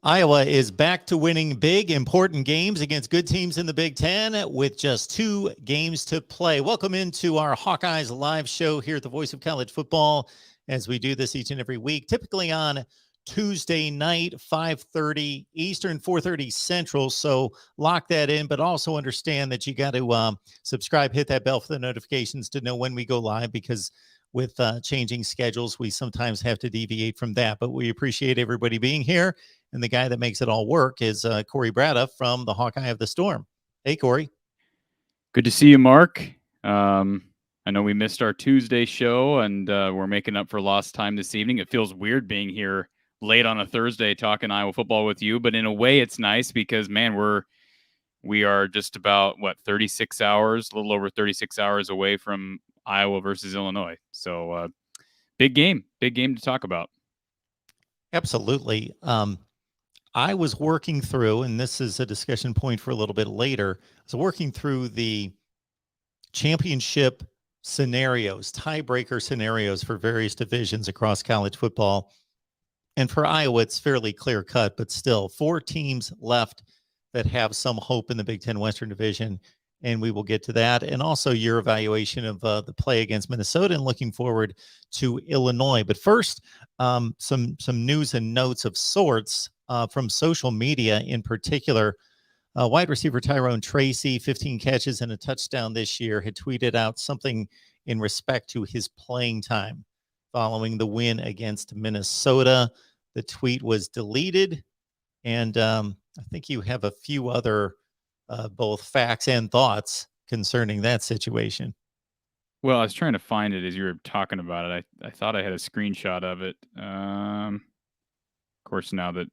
Iowa is back to winning big, important games against good teams in the Big Ten with just 2 games to play. Welcome into our Hawkeyes live show here at the Voice of College Football, as we do this each and every week, typically on Tuesday night, 5:30 Eastern, 4:30 Central. So lock that in, but also understand that you got to subscribe, hit that bell for the notifications to know when we go live, because with changing schedules, we sometimes have to deviate from that. But we appreciate everybody being here. And the guy that makes it all work is Corey Brada from the Hawkeye of the Storm. Hey, Corey. Good to see you, Mark. I know we missed our Tuesday show, and we're making up for lost time this evening. It feels weird being here late on a Thursday talking Iowa football with you, but in a way it's nice because, man, we are just about, 36 hours, a little over 36 hours away from Iowa versus Illinois. So big game to talk about. Absolutely. I was working through, and this is a discussion point for a little bit later, I was working through the championship scenarios, tiebreaker scenarios for various divisions across college football. And for Iowa, it's fairly clear cut, but still 4 teams left that have some hope in the Big Ten Western Division. And we will get to that. And also your evaluation of the play against Minnesota, and looking forward to Illinois. But first, some news and notes of sorts from social media in particular. Wide receiver Tyrone Tracy, 15 catches and a touchdown this year, had tweeted out something in respect to his playing time following the win against Minnesota. The tweet was deleted, and I think you have a few other both facts and thoughts concerning that situation. Well, I was trying to find it as you were talking about it. I thought I had a screenshot of it. Of course, now that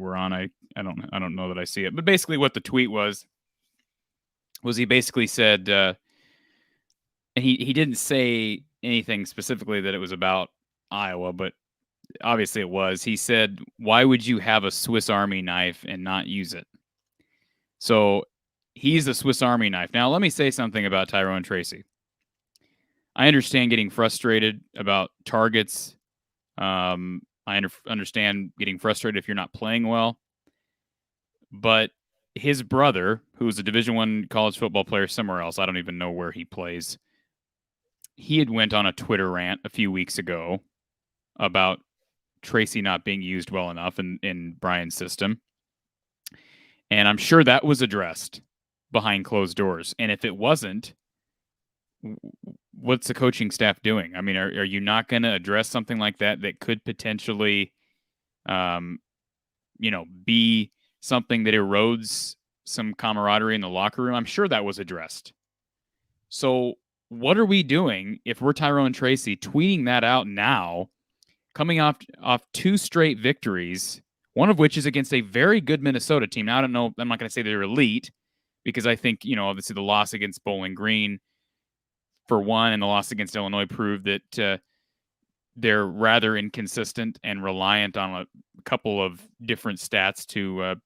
we're on, I don't know that I see it. But basically, what the tweet was he basically said, and he didn't say anything specifically that it was about Iowa, but obviously it was. He said, "Why would you have a Swiss Army knife and not use it?" So he's a Swiss Army knife. Now, let me say something about Tyrone Tracy. I understand getting frustrated about targets. I understand getting frustrated if you're not playing well. But his brother, who's a Division I college football player somewhere else, I don't even know where he plays, he had went on a Twitter rant a few weeks ago about Tracy not being used well enough in Brian's system. And I'm sure that was addressed behind closed doors. And if it wasn't, what's the coaching staff doing? I mean, are you not going to address something like that could potentially, be something that erodes some camaraderie in the locker room? I'm sure that was addressed. So what are we doing if we're Tyrone Tracy tweeting that out now, coming off 2 straight victories, one of which is against a very good Minnesota team? Now, I don't know, I'm not going to say they're elite, because I think, obviously the loss against Bowling Green for one, and the loss against Illinois proved that they're rather inconsistent and reliant on a couple of different stats to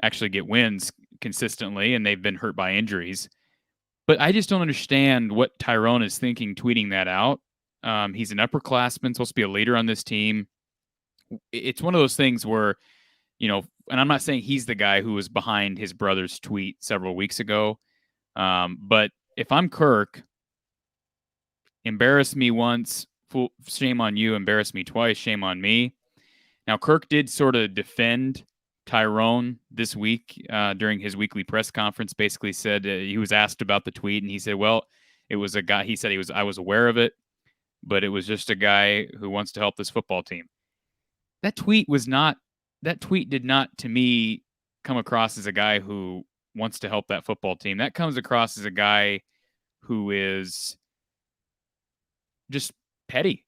actually get wins consistently, and they've been hurt by injuries. But I just don't understand what Tyrone is thinking tweeting that out. He's an upperclassman, supposed to be a leader on this team. It's one of those things where, and I'm not saying he's the guy who was behind his brother's tweet several weeks ago, but if I'm Kirk, embarrass me once, shame on you. Embarrass me twice, shame on me. Now, Kirk did sort of defend Tyrone this week during his weekly press conference. Basically said he was asked about the tweet, and he said, well, it was a guy. He said I was aware of it, but it was just a guy who wants to help this football team. That tweet did not, to me, come across as a guy who wants to help that football team. That comes across as a guy who is just petty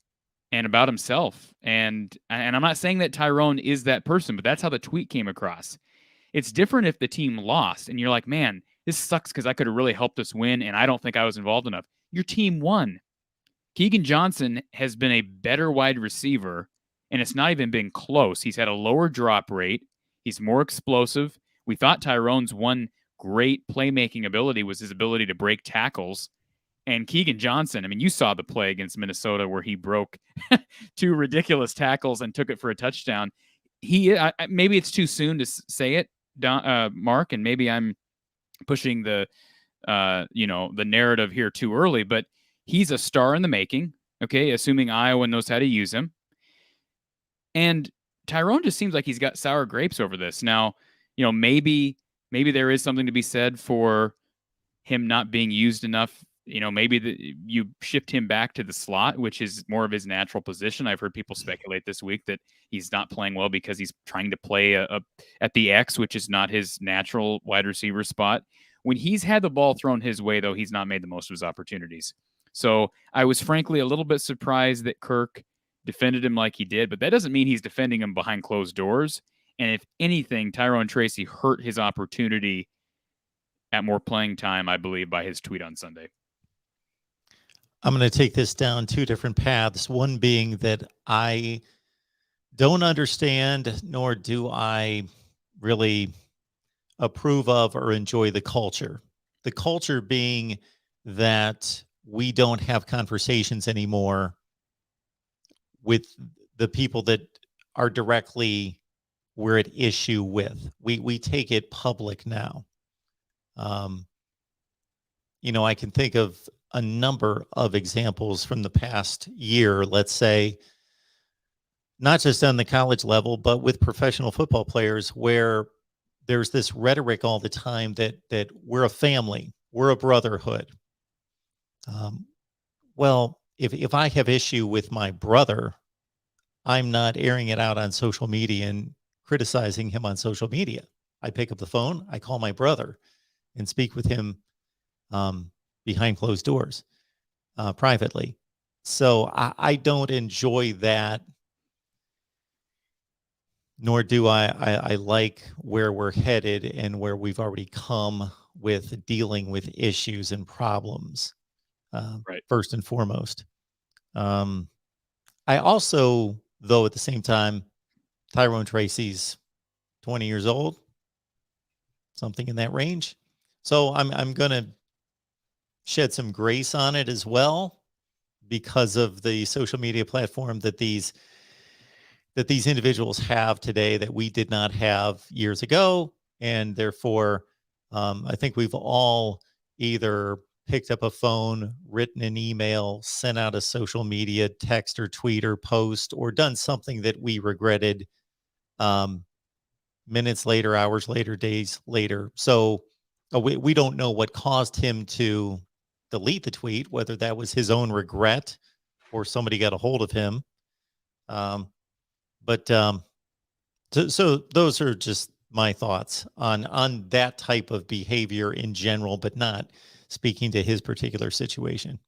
and about himself. And I'm not saying that Tyrone is that person, but that's how the tweet came across. It's different if the team lost and you're like, man, this sucks because I could have really helped us win, and I don't think I was involved enough. Your team won. Keegan Johnson has been a better wide receiver, and it's not even been close. He's had a lower drop rate. He's more explosive. We thought Tyrone's one great playmaking ability was his ability to break tackles. And Keegan Johnson, I mean, you saw the play against Minnesota where he broke 2 ridiculous tackles and took it for a touchdown. maybe it's too soon to say it, Mark, and maybe I'm pushing the the narrative here too early, but he's a star in the making. Okay, assuming Iowa knows how to use him, and Tyrone just seems like he's got sour grapes over this. Now, maybe there is something to be said for him not being used enough. Maybe you shift him back to the slot, which is more of his natural position. I've heard people speculate this week that he's not playing well because he's trying to play at the X, which is not his natural wide receiver spot. When he's had the ball thrown his way, though, he's not made the most of his opportunities. So I was frankly a little bit surprised that Kirk defended him like he did, but that doesn't mean he's defending him behind closed doors. And if anything, Tyrone Tracy hurt his opportunity at more playing time, I believe, by his tweet on Sunday. I'm going to take this down two different paths. One being that I don't understand, nor do I really approve of or enjoy the culture. The culture being that we don't have conversations anymore with the people that are directly we're at issue with. We take it public now. I can think of a number of examples from the past year, let's say, not just on the college level, but with professional football players, where there's this rhetoric all the time that we're a family, we're a brotherhood. Well, if I have issue with my brother, I'm not airing it out on social media and criticizing him on social media. I pick up the phone, I call my brother and speak with him behind closed doors, privately. So I don't enjoy that, nor do I like where we're headed and where we've already come with dealing with issues and problems, Right. first and foremost. I also, though, at the same time, Tyrone Tracy's 20 years old, something in that range. So I'm going to shed some grace on it as well, because of the social media platform that these individuals have today that we did not have years ago. And therefore, I think we've all either picked up a phone, written an email, sent out a social media text or tweet or post, or done something that we regretted minutes later, hours later, days later. So we don't know what caused him to delete the tweet, whether that was his own regret or somebody got a hold of him. So those are just my thoughts on that type of behavior in general, but not speaking to his particular situation.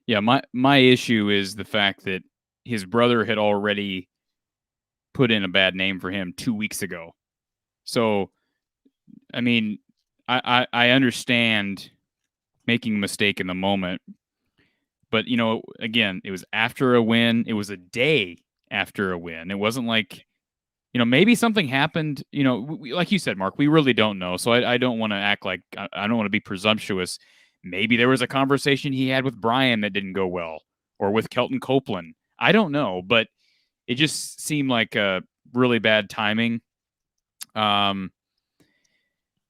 Yeah, my issue is the fact that his brother had already put in a bad name for him 2 weeks ago. So, I mean, I understand making a mistake in the moment, but again, it was after a win. It was a day after a win. It wasn't like, maybe something happened. Like you said, Mark, we really don't know. So I don't want to act like I don't want to be presumptuous. Maybe there was a conversation he had with Brian that didn't go well, or with Kelton Copeland. I don't know, but it just seemed like a really bad timing.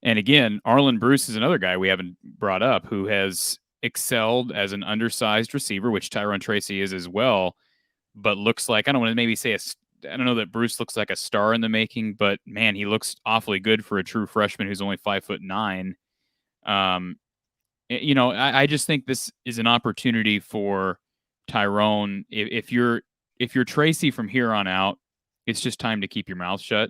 And again, Arlen Bruce is another guy we haven't brought up who has excelled as an undersized receiver, which Tyrone Tracy is as well, but looks like, I don't want to maybe say I don't know that Bruce looks like a star in the making, but man, he looks awfully good for a true freshman who's only 5'9". I just think this is an opportunity for Tyrone. If you're Tracy from here on out, it's just time to keep your mouth shut.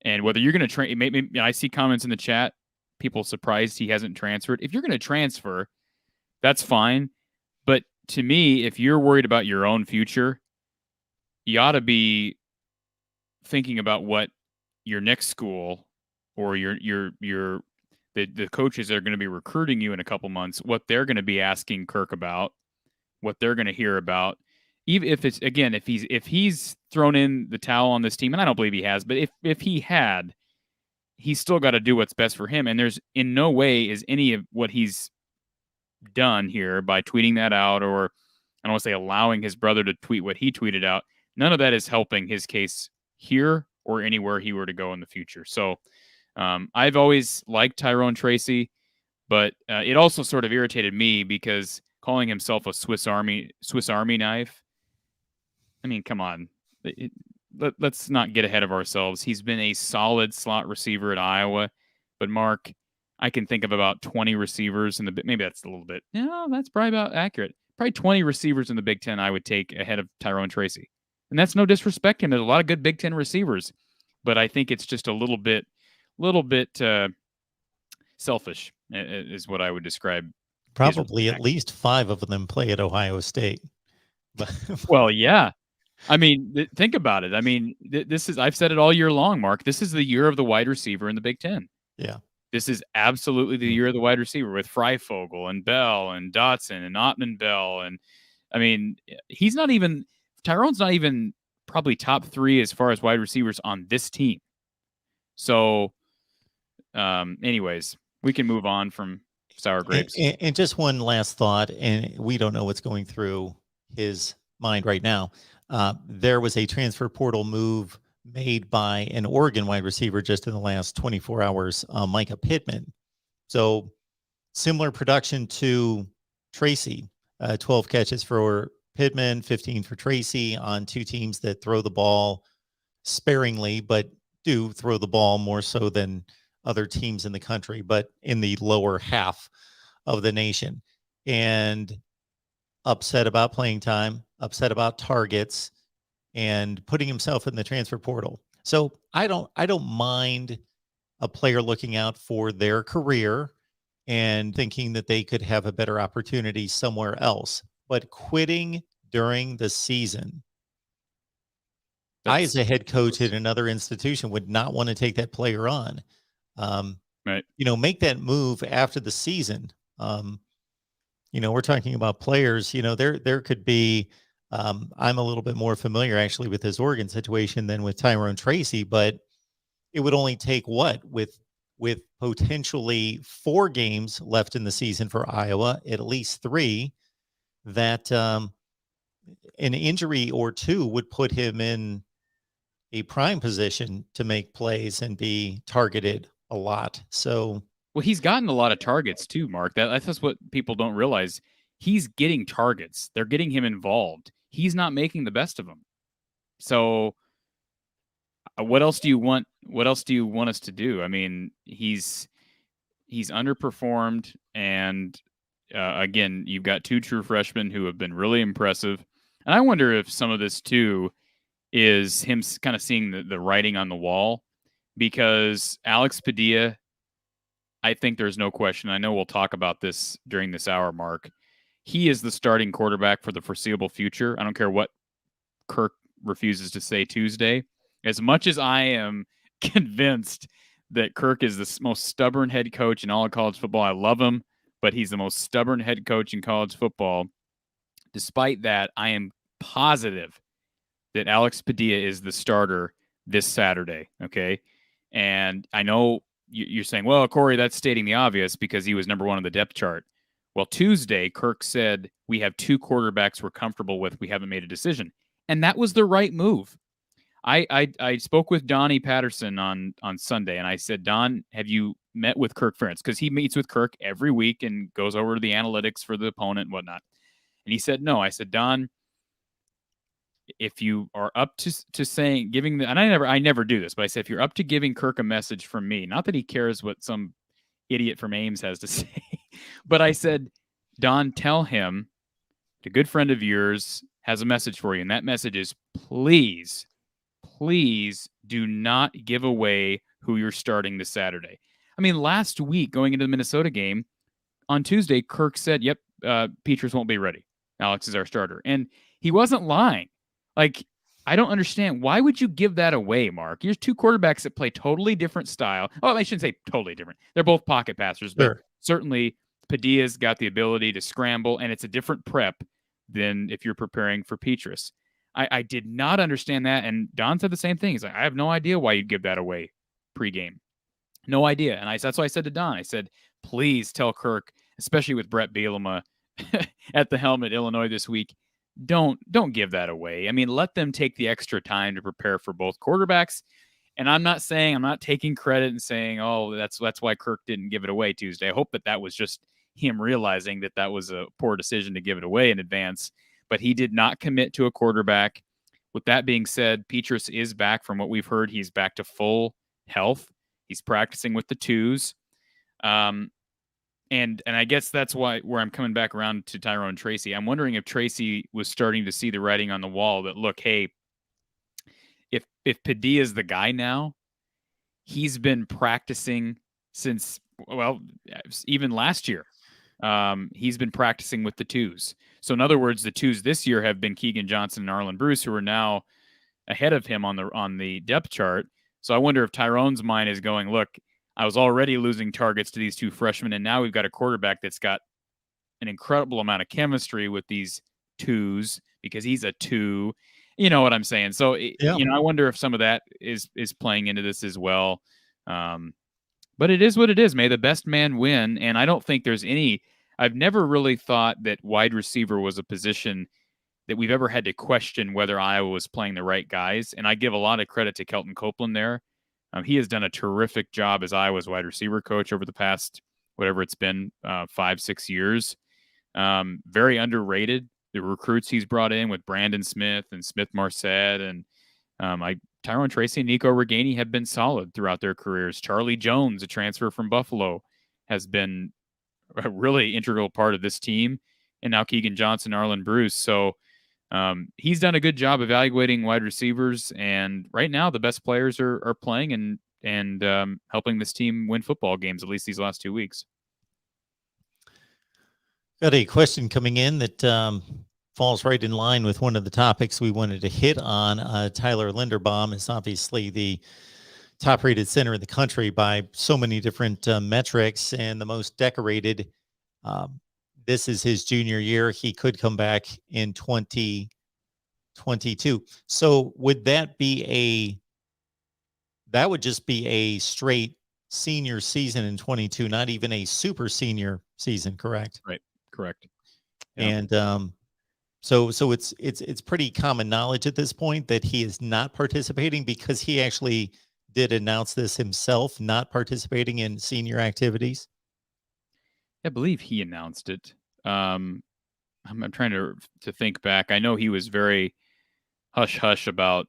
And whether you're going to train, maybe I see comments in the chat, people surprised he hasn't transferred. If you're going to transfer, that's fine. But to me, if you're worried about your own future, you ought to be thinking about what your next school or the coaches that are going to be recruiting you in a couple months, what they're going to be asking Kirk about, what they're going to hear about. Even if it's, again, if he's thrown in the towel on this team, and I don't believe he has, but if he had, he's still got to do what's best for him. And there's in no way is any of what he's done here by tweeting that out, or I don't want to say allowing his brother to tweet what he tweeted out. None of that is helping his case here or anywhere he were to go in the future. So I've always liked Tyrone Tracy, but it also sort of irritated me because calling himself a Swiss Army knife. I mean, come on. Let's not get ahead of ourselves. He's been a solid slot receiver at Iowa, but Mark, I can think of about 20 receivers in the, maybe that's a little bit, no, that's probably about accurate. Probably 20 receivers in the Big Ten I would take ahead of Tyrone Tracy. And that's no disrespect to him. There's a lot of good Big Ten receivers, but I think it's just a little bit selfish is what I would describe. Probably at least 5 of them play at Ohio State. Well, yeah. I mean, think about it. I mean, this is, I've said it all year long, Mark. This is the year of the wide receiver in the Big Ten. Yeah. This is absolutely the year of the wide receiver with Freifogel and Bell and Dotson and Ottman Bell. And I mean, Tyrone's not even probably top 3 as far as wide receivers on this team. So, anyways, we can move on from sour grapes. And just one last thought, and we don't know what's going through his mind right now. There was a transfer portal move made by an Oregon wide receiver just in the last 24 hours, Micah Pittman. So similar production to Tracy, 12 catches for Pittman, 15 for Tracy on 2 teams that throw the ball sparingly, but do throw the ball more so than other teams in the country, but in the lower half of the nation. And upset about playing time, upset about targets, and putting himself in the transfer portal. So I don't mind a player looking out for their career and thinking that they could have a better opportunity somewhere else. But quitting during the season, I, as a head coach at another institution, would not want to take that player on. Right. Make that move after the season. We're talking about players, there could be, I'm a little bit more familiar actually with his Oregon situation than with Tyrone Tracy, but it would only take with potentially 4 games left in the season for Iowa, at least 3, that an injury or 2 would put him in a prime position to make plays and be targeted a lot. So, well, he's gotten a lot of targets too, Mark. That's what people don't realize. He's getting targets. They're getting him involved. He's not making the best of them. So, what else do you want? What else do you want us to do? I mean, he's underperformed, and again, you've got 2 true freshmen who have been really impressive. And I wonder if some of this too is him kind of seeing the writing on the wall, because Alex Padilla, I think there's no question. I know we'll talk about this during this hour, Mark. He is the starting quarterback for the foreseeable future. I don't care what Kirk refuses to say Tuesday. As much as I am convinced that Kirk is the most stubborn head coach in all of college football, I love him, but he's the most stubborn head coach in college football. Despite that, I am positive that Alex Padilla is the starter this Saturday, okay? And I know you're saying, well, Corey, that's stating the obvious because he was number 1 on the depth chart. Well, Tuesday, Kirk said, we have 2 quarterbacks we're comfortable with. We haven't made a decision. And that was the right move. I spoke with Donnie Patterson on Sunday, and I said, Don, have you met with Kirk Ferentz? Because he meets with Kirk every week and goes over the analytics for the opponent and whatnot. And he said, no. I said, Don, if you are up to saying, giving and I never do this, but I said, if you're up to giving Kirk a message from me, not that he cares what some idiot from Ames has to say, but I said, Don, tell him a good friend of yours has a message for you. And that message is, please do not give away who you're starting this Saturday. I mean, last week going into the Minnesota game on Tuesday, Kirk said, yep, Petras won't be ready. Alex is our starter. And he wasn't lying. Like, I don't understand. Why would you give that away, Mark? Here's 2 quarterbacks that play totally different style. Oh, I shouldn't say totally different. They're both pocket passers, but certainly Padilla's got the ability to scramble, and it's a different prep than if you're preparing for Petras. I did not understand that, and Don said the same thing. He's like, I have no idea why you'd give that away pregame. No idea. And that's why I said to Don, I said, please tell Kirk, especially with Brett Bielema at the helm at Illinois this week, don't give that away. I mean, let them take the extra time to prepare for both quarterbacks. And I'm not taking credit and saying, oh, that's why Kirk didn't give it away Tuesday. I hope that was just him realizing that was a poor decision to give it away in advance. But he did not commit to a quarterback. With that being said, Petrus is back. From what we've heard, he's back to full health. He's practicing with the twos. And I guess that's where I'm coming back around to Tyrone Tracy. I'm wondering if Tracy was starting to see the writing on the wall that, look, hey, if Padilla's the guy now, he's been practicing since, well, even last year. He's been practicing with the twos. So in other words, the twos this year have been Keegan Johnson and Arlen Bruce, who are now ahead of him on the depth chart. So I wonder if Tyrone's mind is going, look, I was already losing targets to these two freshmen, and now we've got a quarterback that's got an incredible amount of chemistry with these twos because he's a two. You know what I'm saying? So, Yeah. I wonder if some of that is playing into this as well. But it is what it is. May the best man win. And I don't think there's I've never really thought that wide receiver was a position that we've ever had to question whether Iowa was playing the right guys. And I give a lot of credit to Kelton Copeland there. He has done a terrific job as Iowa's wide receiver coach over the past, whatever it's been, 5-6 years. Very underrated. The recruits he's brought in with Brandon Smith and Smith Marset and Tyrone Tracy and Nico Reganey have been solid throughout their careers. Charlie Jones, a transfer from Buffalo, has been a really integral part of this team. And now Keegan Johnson, Arlen Bruce. So he's done a good job evaluating wide receivers. And right now, the best players are playing and helping this team win football games, at least these last 2 weeks. Got a question coming in that falls right in line with one of the topics we wanted to hit on. Tyler Linderbaum is obviously the top-rated center in the country by so many different metrics and the most decorated. This is his junior year. He could come back in 2022. So would that would just be a straight senior season in 22, not even a super senior season, correct? Right. Correct. Yeah. And so it's pretty common knowledge at this point that he is not participating because he actually did announce this himself, not participating in senior activities. I believe he announced it. I'm trying to think back. I know he was very hush-hush about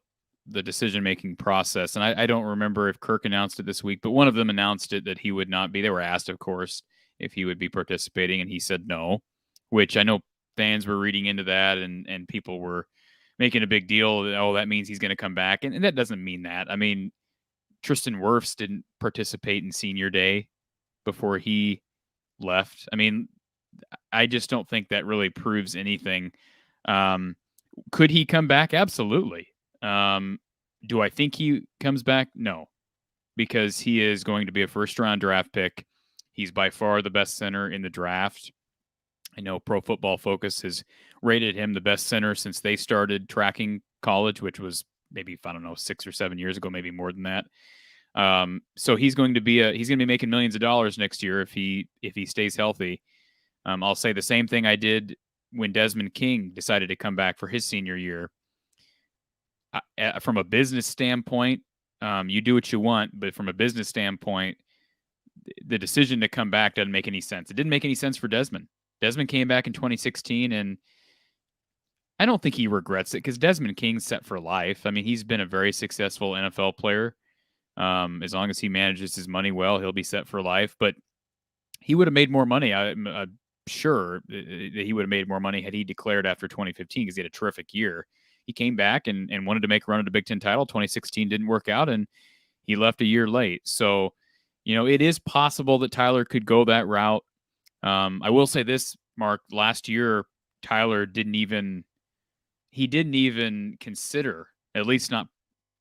the decision-making process, and I don't remember if Kirk announced it this week, but one of them announced it that he would not be. They were asked, of course, if he would be participating, and he said no, which I know fans were reading into that, and people were making a big deal that, oh, that means he's going to come back, and that doesn't mean that. I mean, Tristan Wirfs didn't participate in senior day before he left. I mean, I just don't think that really proves anything. Could he come back? Absolutely. Do I think he comes back? No, because he is going to be a first-round draft pick. He's by far the best center in the draft. I know Pro Football Focus has rated him the best center since they started tracking college, which was maybe, I don't know, 6 or 7 years ago, maybe more than that. So he's going to be making millions of dollars next year if he stays healthy. I'll say the same thing I did when Desmond King decided to come back for his senior year. From a business standpoint, you do what you want, but from a business standpoint, the decision to come back doesn't make any sense. It didn't make any sense for Desmond. Desmond came back in 2016, and I don't think he regrets it because Desmond King's set for life. I mean, he's been a very successful NFL player. As long as he manages his money well, he'll be set for life. But he would have made more money. I'm sure that he would have made more money had he declared after 2015 because he had a terrific year. He came back and wanted to make a run at the Big Ten title. 2016 didn't work out, and he left a year late. So, it is possible that Tyler could go that route. I will say this, Mark. Last year, Tyler didn't even consider, at least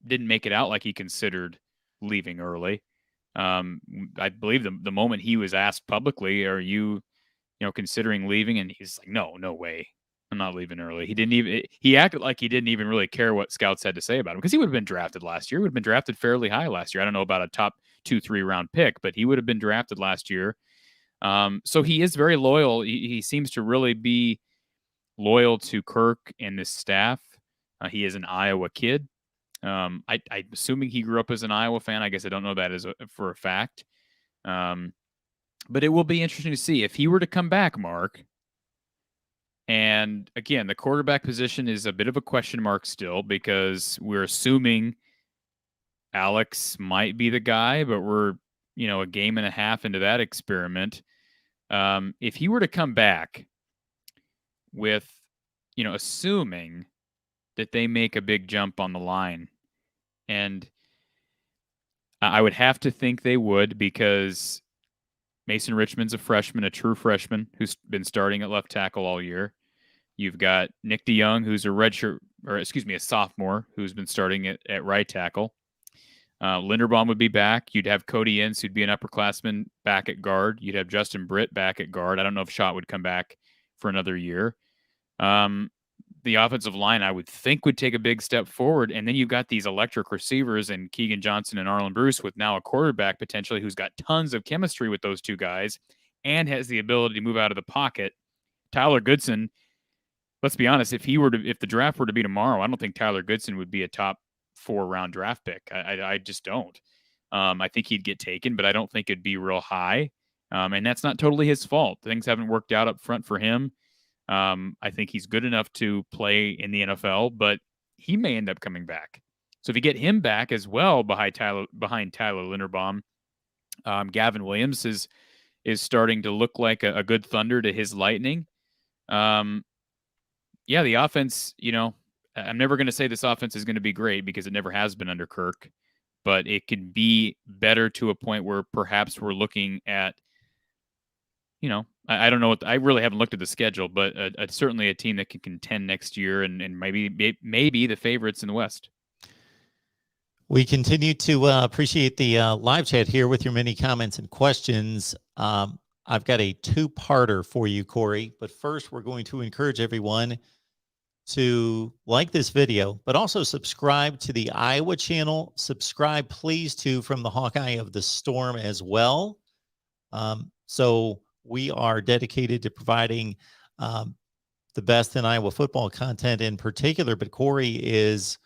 didn't make it out like he considered leaving early. I believe the moment he was asked publicly, "Are you, considering leaving?" and he's like, "No way, I'm not leaving early." He acted like he didn't even really care what scouts had to say about him because he would have been drafted last year. He would have been drafted fairly high last year. I don't know about a top 2-3 round pick, but he would have been drafted last year. So he is very loyal. He seems to really be loyal to Kirk and this staff. He is an Iowa kid. I'm assuming he grew up as an Iowa fan. I guess I don't know that for a fact. But it will be interesting to see if he were to come back, Mark. And again, the quarterback position is a bit of a question mark still because we're assuming Alex might be the guy, but we're, a game and a half into that experiment. If he were to come back with, assuming that they make a big jump on the line, and I would have to think they would because Mason Richmond's a freshman, a true freshman who's been starting at left tackle all year. You've got Nick DeYoung, who's a sophomore who's been starting at right tackle. Linderbaum would be back. You'd have Cody Ince, who'd be an upperclassman, back at guard. You'd have Justin Britt back at guard. I don't know if Schott would come back for another year. The offensive line, I would think, would take a big step forward. And then you've got these electric receivers and Keegan Johnson and Arlen Bruce with now a quarterback potentially who's got tons of chemistry with those two guys and has the ability to move out of the pocket. Tyler Goodson, let's be honest, if the draft were to be tomorrow, I don't think Tyler Goodson would be a top 4-round draft pick. I just don't. I think he'd get taken, but I don't think it'd be real high. And that's not totally his fault. Things haven't worked out up front for him. I think he's good enough to play in the NFL, but he may end up coming back. So if you get him back as well behind Tyler Linderbaum, Gavin Williams is starting to look like a good thunder to his lightning. The offense, I'm never going to say this offense is going to be great because it never has been under Kirk, but it could be better to a point where perhaps we're looking at, I don't know I really haven't looked at the schedule, but certainly a team that can contend next year and maybe the favorites in the West. We continue to appreciate the live chat here with your many comments and questions. I've got a two-parter for you, Corey, but first we're going to encourage everyone to like this video, but also subscribe to the Iowa channel. Subscribe, please, to From the Hawkeye of the Storm as well. So we are dedicated to providing the best in Iowa football content in particular, but Corey is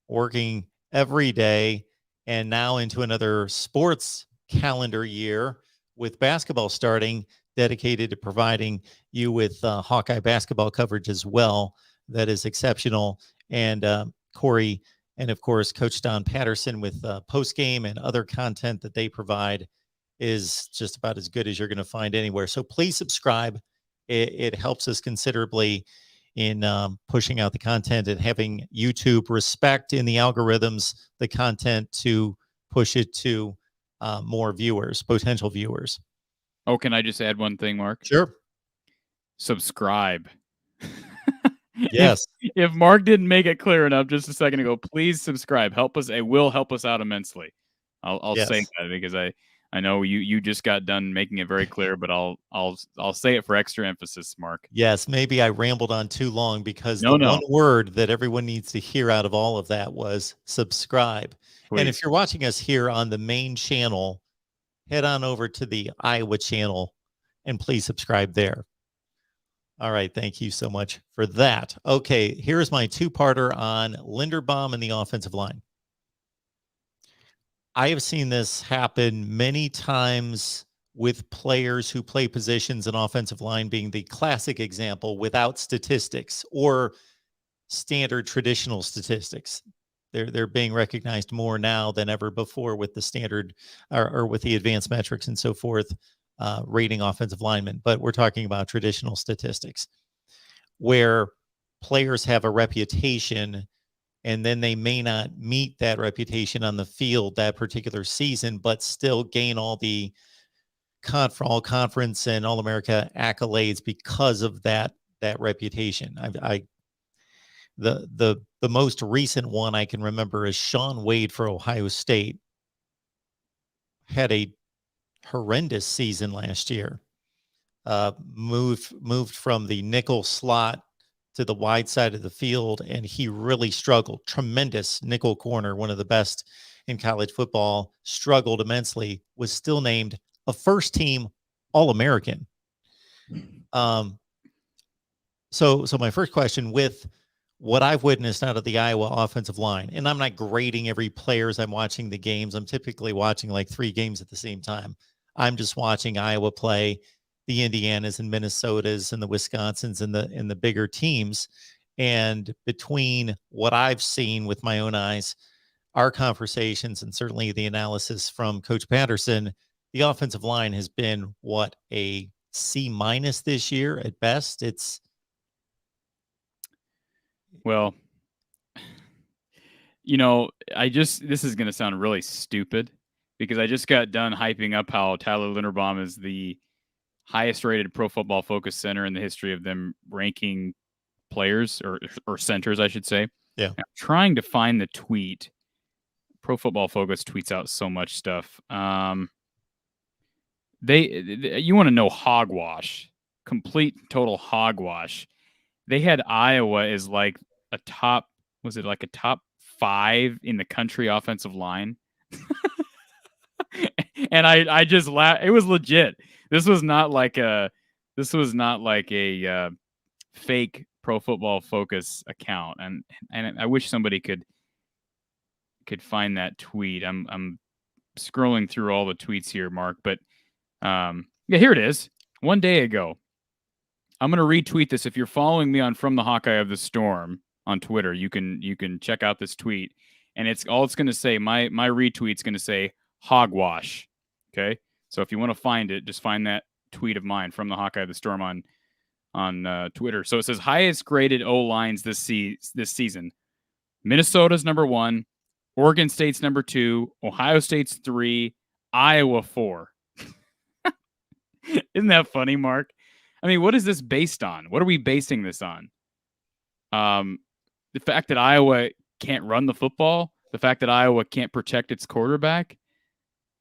working every day and now into another sports calendar year with basketball starting, dedicated to providing you with Hawkeye basketball coverage as well. That is exceptional. And Corey and, of course, Coach Don Patterson with post-game and other content that they provide is just about as good as you're going to find anywhere. So please subscribe. It helps us considerably in pushing out the content and having YouTube respect in the algorithms, the content to push it to more viewers, potential viewers. Oh, can I just add one thing, Mark? Sure. Subscribe. Yes. If Mark didn't make it clear enough just a second ago, please subscribe. Help us. It will help us out immensely. I'll say that because I know you just got done making it very clear, but I'll say it for extra emphasis, Mark. Yes, maybe I rambled on too long because one word that everyone needs to hear out of all of that was subscribe. Please. And if you're watching us here on the main channel, head on over to the Iowa channel and please subscribe there. All right, thank you so much for that. Okay, here's my two-parter on Linderbaum and the offensive line. I have seen this happen many times with players who play positions in offensive line being the classic example without statistics or standard traditional statistics. They're being recognized more now than ever before with the standard or with the advanced metrics and so forth, rating offensive linemen. But we're talking about traditional statistics where players have a reputation and then they may not meet that reputation on the field that particular season, but still gain all the all conference and All America accolades because of that reputation. The most recent one I can remember is Shaun Wade for Ohio State. Had a horrendous season last year. Moved from the nickel slot to the wide side of the field, and he really struggled. Tremendous nickel corner, one of the best in college football, struggled immensely, was still named a first-team All-American. So my first question with what I've witnessed out of the Iowa offensive line, and I'm not grading every player as I'm watching the games. I'm typically watching like 3 games at the same time. I'm just watching Iowa play the Indianas and Minnesotas and the Wisconsins and the bigger teams. And between what I've seen with my own eyes, our conversations, and certainly the analysis from Coach Patterson, the offensive line has been what, a C- this year at best. It's Well, this is going to sound really stupid because I just got done hyping up how Tyler Linderbaum is the highest rated Pro Football Focus center in the history of them ranking players or centers, I should say. Yeah. I'm trying to find the tweet. Pro Football Focus tweets out so much stuff. You want to know hogwash, complete total hogwash. They had Iowa as like a top, was it like a top 5 in the country offensive line? And I just laughed. It was legit. This was not like a fake Pro Football Focus account. And I wish somebody could find that tweet. I'm scrolling through all the tweets here, Mark, but yeah, here it is. 1 day ago. I'm going to retweet this. If you're following me on From the Hawkeye of the Storm on Twitter, you can check out this tweet, and it's going to say, my retweet's going to say hogwash. Okay, so if you want to find it, just find that tweet of mine, From the Hawkeye of the Storm, on Twitter. So it says highest graded O lines this season. Minnesota's number 1, Oregon State's number 2, Ohio State's 3, Iowa 4. Isn't that funny, Mark? I mean, what is this based on? What are we basing this on? The fact that Iowa can't run the football, the fact that Iowa can't protect its quarterback.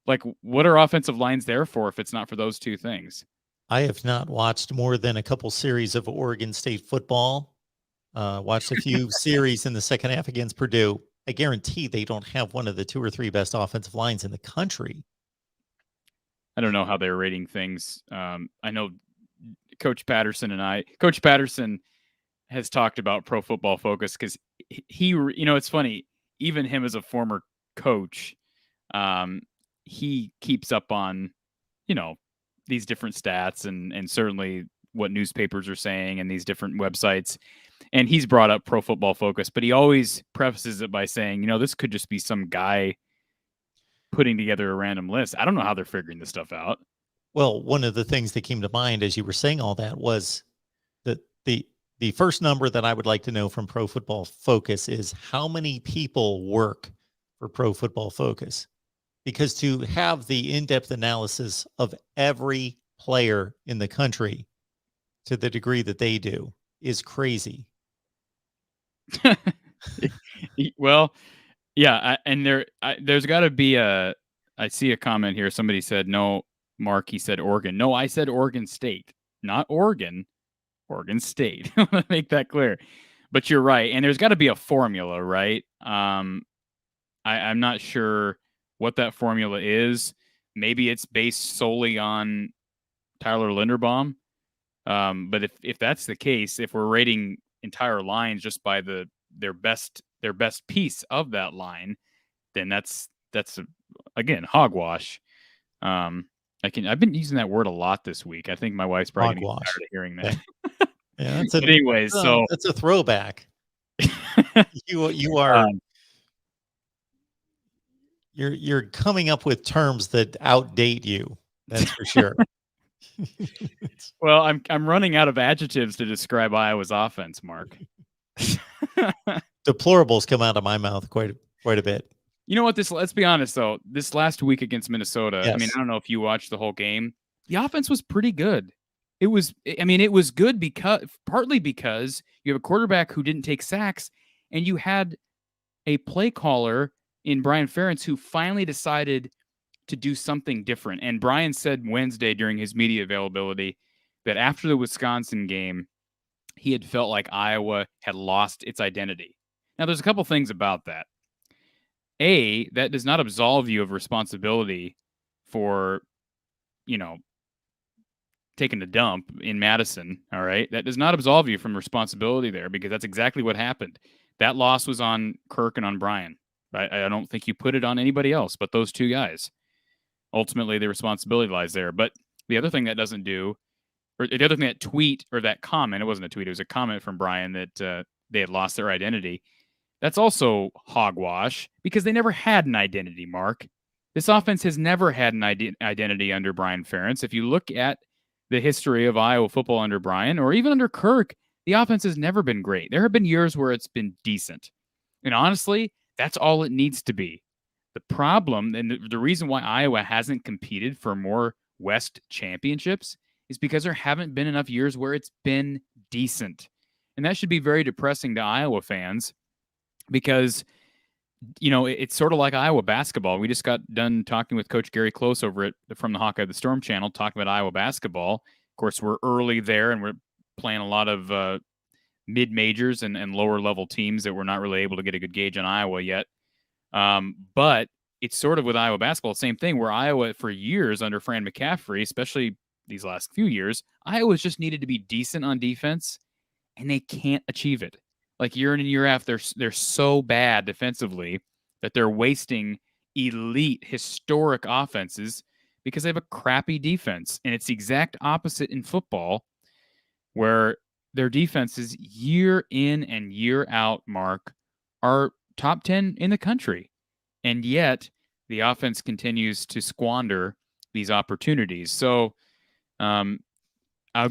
Like, what are offensive lines there for if it's not for those 2 things? I have not watched more than a couple series of Oregon State football. Watched a few series in the second half against Purdue. I guarantee they don't have one of the 2 or 3 best offensive lines in the country. I don't know how they're rating things. I know Coach Patterson has talked about Pro Football Focus because he, it's funny, even him as a former coach, he keeps up on, these different stats and certainly what newspapers are saying and these different websites. And he's brought up Pro Football Focus, but he always prefaces it by saying, this could just be some guy putting together a random list. I don't know how they're figuring this stuff out. Well, one of the things that came to mind as you were saying all that was that the first number that I would like to know from Pro Football Focus is how many people work for Pro Football Focus. Because to have the in-depth analysis of every player in the country to the degree that they do is crazy. Well, yeah, there's got to be I see a comment here. Somebody said, no, Mark, he said Oregon. No, I said Oregon State, not Oregon, Oregon State. I want to make that clear. But you're right. And there's got to be a formula, right? I'm not sure what that formula is. Maybe it's based solely on Tyler Linderbaum. But if that's the case, if we're rating entire lines just by their best piece of that line, then that's again hogwash. I've been using that word a lot this week. I think my wife's probably getting tired of hearing that. Yeah, that's a throwback. You are you're coming up with terms that outdate you. That's for sure. Well, I'm running out of adjectives to describe Iowa's offense, Mark. Deplorables come out of my mouth quite a bit. You know what? Let's be honest though. This last week against Minnesota, yes. I mean, I don't know if you watched the whole game. The offense was pretty good. It was good partly because you have a quarterback who didn't take sacks, and you had a play caller in Brian Ferentz who finally decided to do something different. And Brian said Wednesday during his media availability that after the Wisconsin game, he had felt like Iowa had lost its identity. Now, there's a couple things about that. A, that does not absolve you of responsibility for, taking a dump in Madison, all right, that does not absolve you from responsibility there, because that's exactly what happened. That loss was on Kirk and on Brian. I don't think you put it on anybody else but those two guys. Ultimately, the responsibility lies there. But the other thing that doesn't do, or the other thing that tweet or that comment, it wasn't a tweet, it was a comment from Brian that they had lost their identity. That's also hogwash, because they never had an identity, Mark. This offense has never had an identity under Brian Ferentz. If you look at the history of Iowa football under Brian, or even under Kirk, the offense has never been great. There have been years where it's been decent. And honestly, that's all it needs to be. The problem, and the reason why Iowa hasn't competed for more West championships, is because there haven't been enough years where it's been decent. And that should be very depressing to Iowa fans, because it's sort of like Iowa basketball. We just got done talking with Coach Gary Close over at From the Hawkeye, the Storm channel, talking about Iowa basketball. Of course, we're early there, and we're playing a lot of mid-majors and lower-level teams that we're not really able to get a good gauge on Iowa yet. But it's sort of with Iowa basketball, same thing, where Iowa, for years under Fran McCaffrey, especially these last few years, Iowa's just needed to be decent on defense, and they can't achieve it. Like year in and year out, they're so bad defensively that they're wasting elite, historic offenses because they have a crappy defense. And it's the exact opposite in football, where their defenses year in and year out, Mark, are top 10 in the country. And yet the offense continues to squander these opportunities. So I'll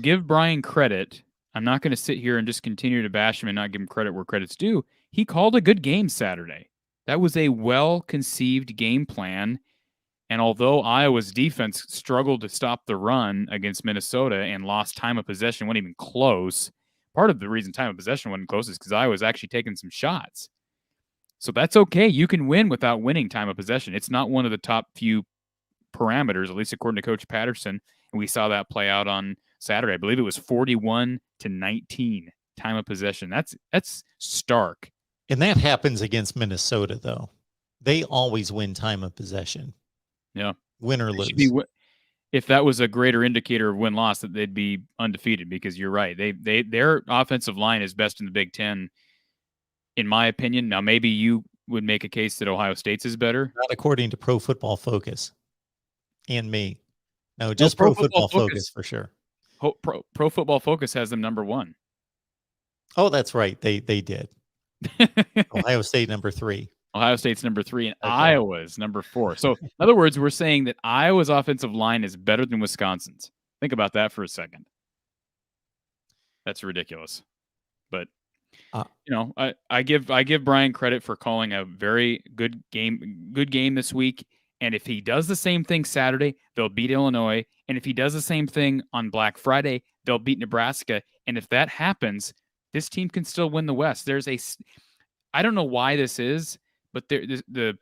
give Brian credit. I'm not going to sit here and just continue to bash him and not give him credit where credit's due. He called a good game Saturday. That was a well-conceived game plan. And although Iowa's defense struggled to stop the run against Minnesota and lost time of possession, wasn't even close, part of the reason time of possession wasn't close is because Iowa's actually taking some shots. So that's okay. You can win without winning time of possession. It's not one of the top few parameters, at least according to Coach Patterson. And we saw that play out on Saturday. I believe it was 41-19 time of possession. That's stark. And that happens against Minnesota, though. They always win time of possession. Yeah. Win or lose. If that was a greater indicator of win-loss, that they'd be undefeated, because you're right. Their offensive line is best in the Big Ten, in my opinion. Now, maybe you would make a case that Ohio State's is better. Not according to Pro Football Focus and me. No, just Pro Football Focus for sure. Pro Football Focus has them number 1. Oh, that's right. They did. Ohio State number 3. Ohio State's number 3, and okay. Iowa's number 4. So, in other words, we're saying that Iowa's offensive line is better than Wisconsin's. Think about that for a second. That's ridiculous. But I give Brian credit for calling a very good game this week. And if he does the same thing Saturday, they'll beat Illinois. And if he does the same thing on Black Friday, they'll beat Nebraska. And if that happens, this team can still win the West. I don't know why this is, but the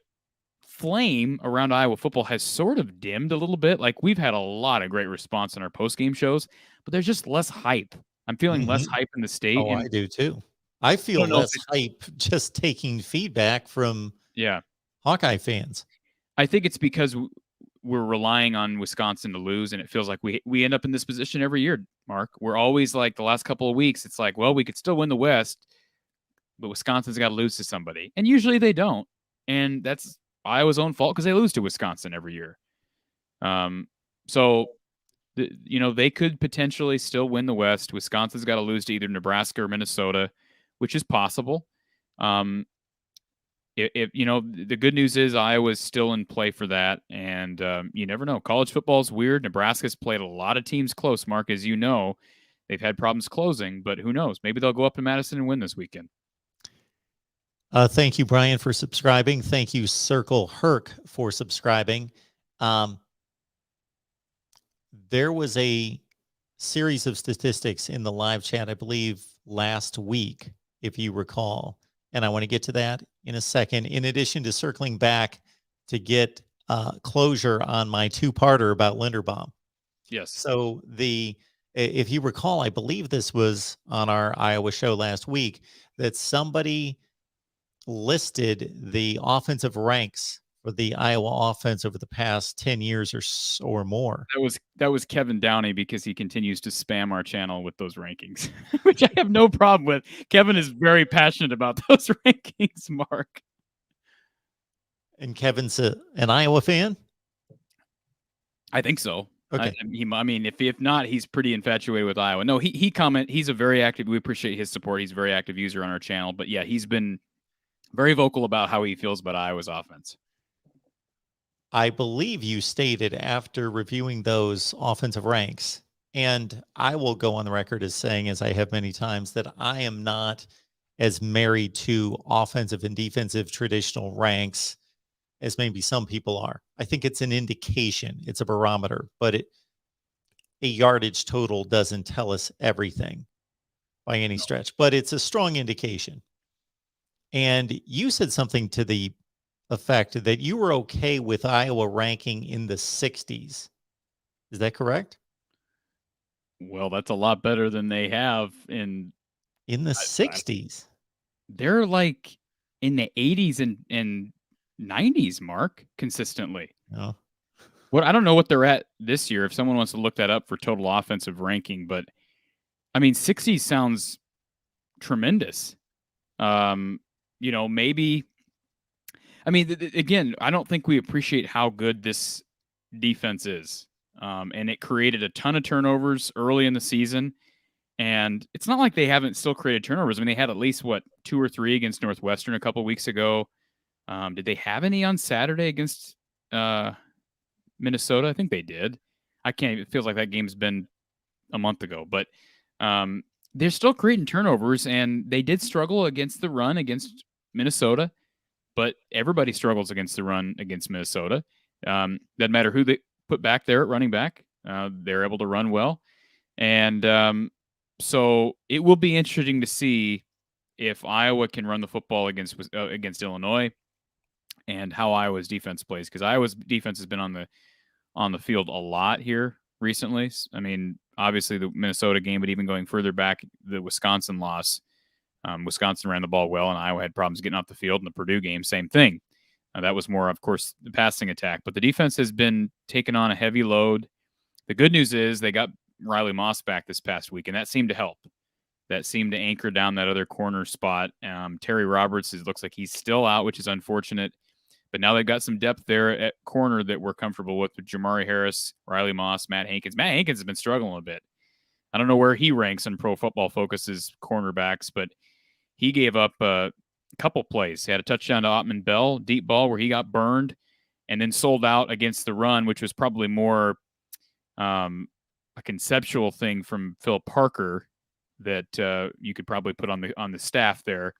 flame around Iowa football has sort of dimmed a little bit. Like, we've had a lot of great response on our post-game shows, but there's just less hype. I'm feeling less hype in the state. Oh, I do too. I feel less hype just taking feedback from Hawkeye fans. I think it's because we're relying on Wisconsin to lose, and it feels like we end up in this position every year, Mark. We're always like, the last couple of weeks, it's like, well, we could still win the West, but Wisconsin's got to lose to somebody. And usually they don't. And that's Iowa's own fault, because they lose to Wisconsin every year. So they could potentially still win the West. Wisconsin's got to lose to either Nebraska or Minnesota, which is possible. If the good news is Iowa's still in play for that, and you never know. College football is weird. Nebraska's played a lot of teams close, Mark, as you know. They've had problems closing, but who knows? Maybe they'll go up to Madison and win this weekend. Thank you, Brian, for subscribing. Thank you, Circle Herc, for subscribing. There was a series of statistics in the live chat, I believe, last week, if you recall. And I want to get to that in a second, in addition to circling back to get closure on my two-parter about Linderbaum. Yes. So if you recall, I believe this was on our Iowa show last week, that somebody listed the offensive ranks for the Iowa offense over the past 10 years or more. That was Kevin Downey, because he continues to spam our channel with those rankings, which I have no problem with. Kevin is very passionate about those rankings, Mark. And Kevin's an Iowa fan? I think so. Okay. I mean, if not, he's pretty infatuated with Iowa. No, he's a very active. We appreciate his support. He's a very active user on our channel. But yeah, he's been very vocal about how he feels about Iowa's offense. I believe you stated after reviewing those offensive ranks, and I will go on the record as saying, as I have many times, that I am not as married to offensive and defensive traditional ranks as maybe some people are. I think it's an indication, it's a barometer, but a yardage total doesn't tell us everything by any stretch, but it's a strong indication. And you said something to the effect that you were okay with Iowa ranking in the 60s. Is that correct? Well, that's a lot better than they have in the 60s. They're like in the 80s and 90s, Mark, consistently. Oh. What I don't know what they're at this year. If someone wants to look that up for total offensive ranking, but I mean, 60 sounds tremendous. Maybe. I mean, again, I don't think we appreciate how good this defense is, and it created a ton of turnovers early in the season. And it's not like they haven't still created turnovers. I mean, they had at least 2 or 3 against Northwestern a couple weeks ago. Did they have any on Saturday against Minnesota? I think they did. It feels like that game's been a month ago, but they're still creating turnovers, and they did struggle against the run against Minnesota, but everybody struggles against the run against Minnesota. Doesn't matter who they put back there at running back. They're able to run well. And so it will be interesting to see if Iowa can run the football against Illinois, and how Iowa's defense plays, because Iowa's defense has been on the field a lot here recently. I mean, obviously the Minnesota game, but even going further back, the Wisconsin loss, Wisconsin ran the ball well, and Iowa had problems getting off the field. In the Purdue game, same thing. That was more, of course, the passing attack, but the defense has been taking on a heavy load. The good news is they got Riley Moss back this past week, and that seemed to help. That seemed to anchor down that other corner spot. Terry Roberts, it looks like he's still out, which is unfortunate. But now they've got some depth there at corner that we're comfortable with Jamari Harris, Riley Moss, Matt Hankins. Matt Hankins has been struggling a bit. I don't know where he ranks in Pro Football Focus's cornerbacks, but he gave up a couple plays. He had a touchdown to Ottman Bell, deep ball where he got burned, and then sold out against the run, which was probably more a conceptual thing from Phil Parker that you could probably put on the staff there.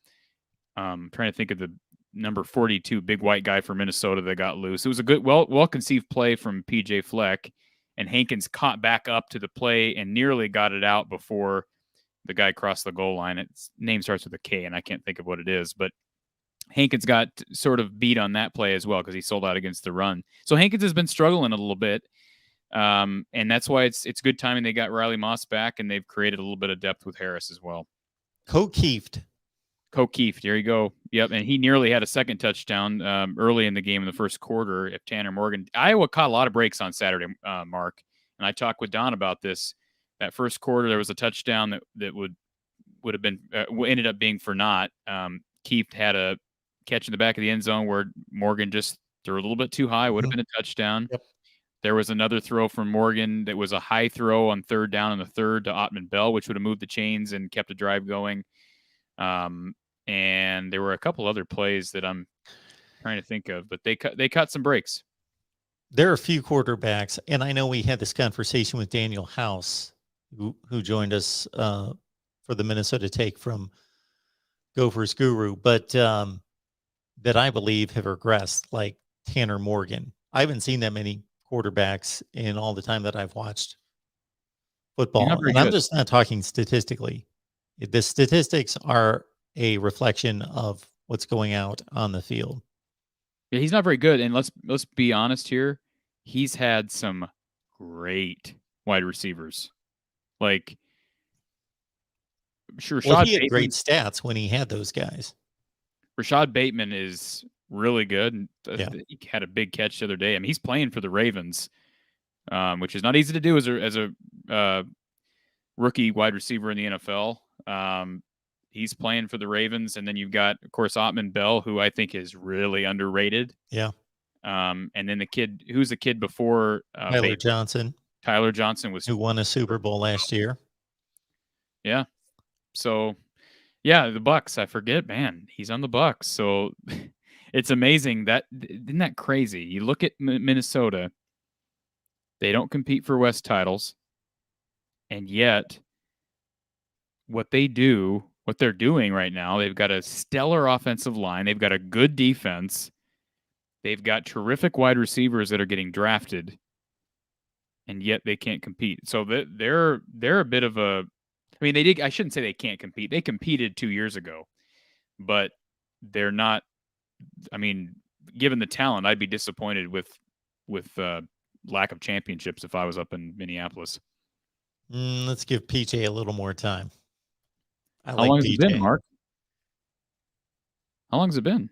Trying to think of the number 42 big white guy for Minnesota that got loose. It was a good, well-conceived play from PJ Fleck, and Hankins caught back up to the play and nearly got it out before the guy crossed the goal line. Its name starts with a K, and I can't think of what it is, but Hankins got sort of beat on that play as well because he sold out against the run. So Hankins has been struggling a little bit, and that's why it's good timing they got Riley Moss back, and they've created a little bit of depth with Harris as well. Kokeeft, there you go. Yep, and he nearly had a second touchdown early in the game in the first quarter. If Tanner Morgan, Iowa caught a lot of breaks on Saturday, Mark, and I talked with Don about this. That first quarter, there was a touchdown that would have been ended up being for naught. Kieft had a catch in the back of the end zone where Morgan just threw a little bit too high. Would have been a touchdown. Yep. There was another throw from Morgan that was a high throw on third down in the third to Ottman Bell, which would have moved the chains and kept a drive going. And there were a couple other plays that I'm trying to think of, but they cut some breaks. There are a few quarterbacks, and I know we had this conversation with Daniel House, who joined us for the Minnesota Take from Gophers Guru, but that I believe have regressed, like Tanner Morgan. I haven't seen that many quarterbacks in all the time that I've watched football, and I'm just not talking statistically. The statistics are a reflection of what's going out on the field. Yeah, he's not very good, and let's be honest here. He's had some great wide receivers. Like, sure, he had great stats when he had those guys. Rashad Bateman is really good. And Yeah. he had a big catch the other day. I mean, he's playing for the Ravens, which is not easy to do as a rookie wide receiver in the NFL. He's playing for the Ravens, and then you've got, of course, Ottman Bell, who I think is really underrated. Yeah. And then who's the kid before Tyler Johnson, Tyler Johnson was who won a Super Bowl last year. Yeah. So, yeah, the Bucks. I forget, man. He's on the Bucks. So it's amazing isn't that crazy? You look at Minnesota; they don't compete for West titles, and yet what they're doing right now, they've got a stellar offensive line. They've got a good defense. They've got terrific wide receivers that are getting drafted, and yet they can't compete. So they're a bit of a. I mean, I shouldn't say they can't compete. They competed 2 years ago, but they're not. I mean, given the talent, I'd be disappointed with lack of championships if I was up in Minneapolis. Let's give PJ a little more time. How long has it been, Mark? How long has it been?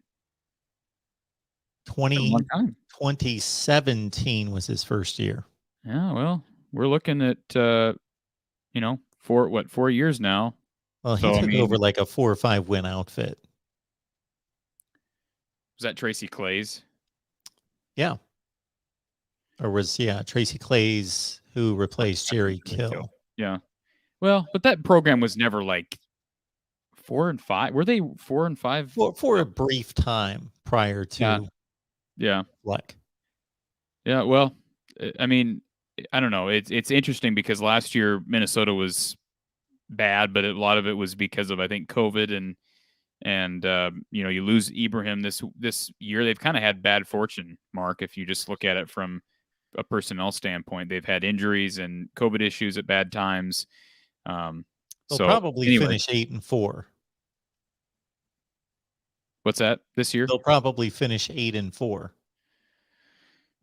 2017 was his first year. Yeah, well, we're looking at 4 years now. Well, he took over like a 4 or 5 win outfit. Was that Tracy Clay's? Yeah. Or was Tracy Clay's who replaced Jerry Kill. Yeah. Well, but that program was never like 4 and 5. Were they 4 and 5 for a brief time prior to? Yeah. Like. Yeah. Well, I mean, I don't know. It's interesting because last year Minnesota was bad, but a lot of it was because of, I think, COVID and you lose Ibrahim this year. They've kind of had bad fortune, Mark. If you just look at it from a personnel standpoint, they've had injuries and COVID issues at bad times. They'll probably finish 8-4. What's that this year? They'll probably finish 8-4.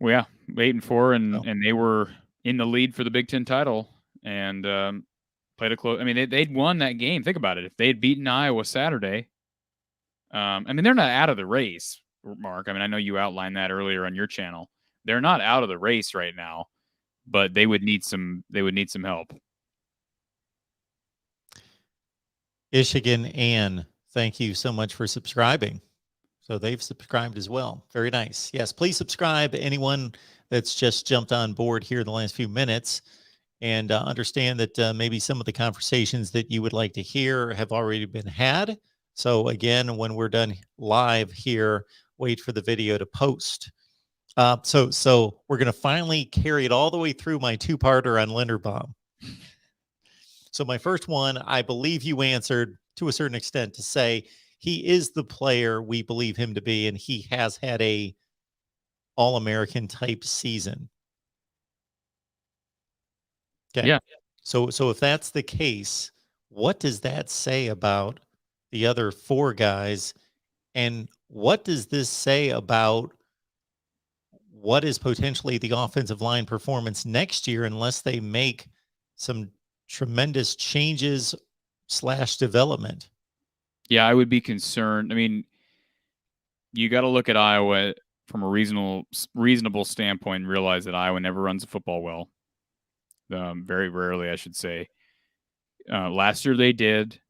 Well, yeah, 8-4, and they were in the lead for the Big Ten title and played a close. I mean, they'd won that game. Think about it. If they had beaten Iowa Saturday, I mean, they're not out of the race, Mark. I mean, I know you outlined that earlier on your channel. They're not out of the race right now, but they would need some help. Michigan Ann, thank you so much for subscribing. So they've subscribed as well. Very nice. Yes, please subscribe. Anyone that's just jumped on board here in the last few minutes, and understand that maybe some of the conversations that you would like to hear have already been had. So again, when we're done live here, wait for the video to post. So we're going to finally carry it all the way through my 2-parter on Linderbaum. So my first one, I believe you answered to a certain extent to say he is the player we believe him to be, and he has had a All-American type season. Okay. Yeah. So if that's the case, what does that say about the other 4 guys? And what does this say about what is potentially the offensive line performance next year unless they make some tremendous changes / development? Yeah, I would be concerned. I mean, you got to look at Iowa from a reasonable standpoint and realize that Iowa never runs the football well. Very rarely, I should say. Last year they did,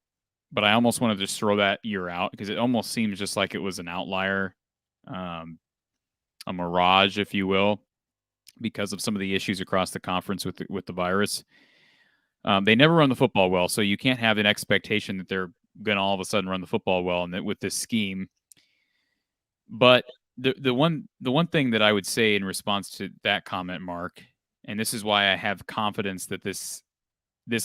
but I almost want to just throw that year out because it almost seems just like it was an outlier, a mirage, if you will, because of some of the issues across the conference with the virus. They never run the football well, so you can't have an expectation that they're going to all of a sudden run the football well and that with this scheme. But the one thing that I would say in response to that comment, Mark, and this is why I have confidence that this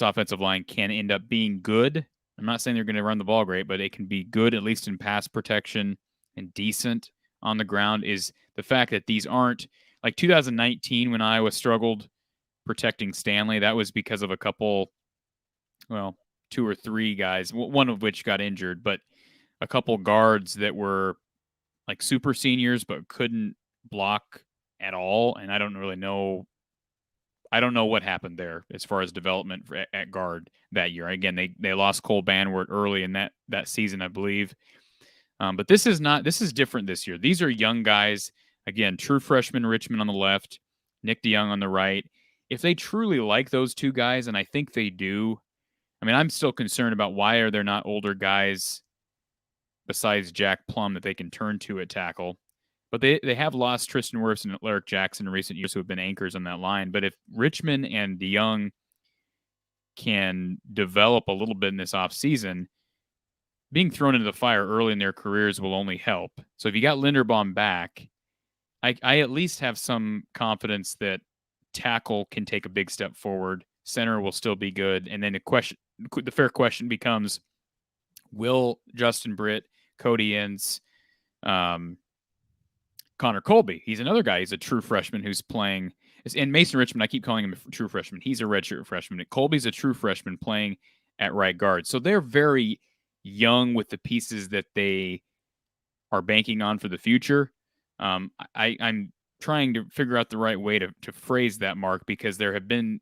offensive line can end up being good. I'm not saying they're going to run the ball great, but it can be good, at least in pass protection and decent on the ground, is the fact that these aren't like 2019 when Iowa struggled protecting Stanley. That was because of a couple, 2 or 3 guys, one of which got injured, but a couple guards that were like super seniors but couldn't block at all. And I don't know what happened there as far as development at guard that year. Again, they lost Cole Banwart early in that season, I believe. But this is different this year. These are young guys. Again, true freshman Richmond on the left, Nick DeYoung on the right. If they truly like those two guys, and I think they do, I mean, I'm still concerned about why are there not older guys besides Jack Plum that they can turn to at tackle. But they have lost Tristan Wirfs and Larrick Jackson in recent years who have been anchors on that line. But if Richmond and DeYoung can develop a little bit in this offseason, being thrown into the fire early in their careers will only help. So if you got Linderbaum back, I at least have some confidence that tackle can take a big step forward. Center will still be good. And then the fair question becomes, will Justin Britt, Cody Ince, Connor Colby, he's another guy. He's a true freshman who's playing. And Mason Richmond, I keep calling him a true freshman. He's a redshirt freshman. Colby's a true freshman playing at right guard. So they're very young with the pieces that they are banking on for the future. I'm trying to figure out the right way to phrase that, Mark, because there have been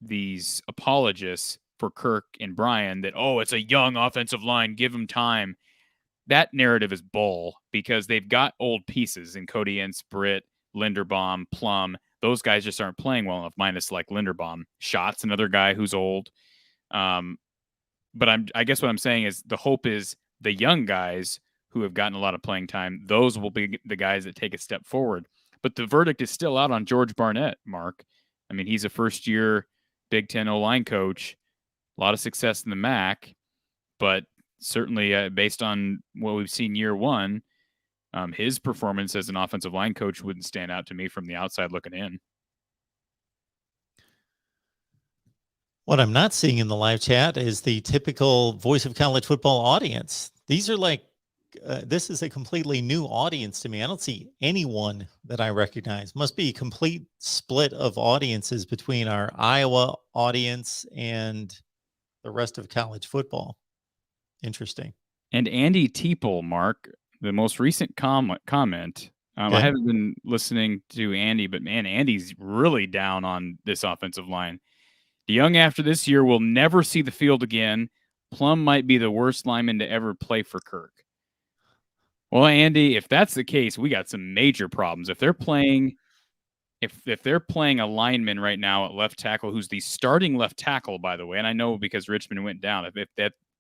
these apologists for Kirk and Brian that, oh, it's a young offensive line, give them time. That narrative is bull because they've got old pieces in Cody Ince, Britt, Linderbaum, Plum. Those guys just aren't playing well enough, minus like Linderbaum. Shots, another guy who's old. But I guess what I'm saying is the hope is the young guys who have gotten a lot of playing time, those will be the guys that take a step forward. But the verdict is still out on George Barnett, Mark. I mean, he's a first-year Big Ten O-line coach, a lot of success in the MAC, but certainly based on what we've seen year one, his performance as an offensive line coach wouldn't stand out to me from the outside looking in. What I'm not seeing in the live chat is the typical Voice of College Football audience. These are like, this is a completely new audience to me. I don't see anyone that I recognize. Must be a complete split of audiences between our Iowa audience and the rest of college football. Interesting. And Andy Teeple, Mark, the most recent comment. I haven't been listening to Andy, but man, Andy's really down on this offensive line. DeYoung after this year will never see the field again. Plum might be the worst lineman to ever play for Kirk. Well, Andy, if that's the case, we got some major problems. If they're playing a lineman right now at left tackle, who's the starting left tackle, by the way, and I know because Richmond went down,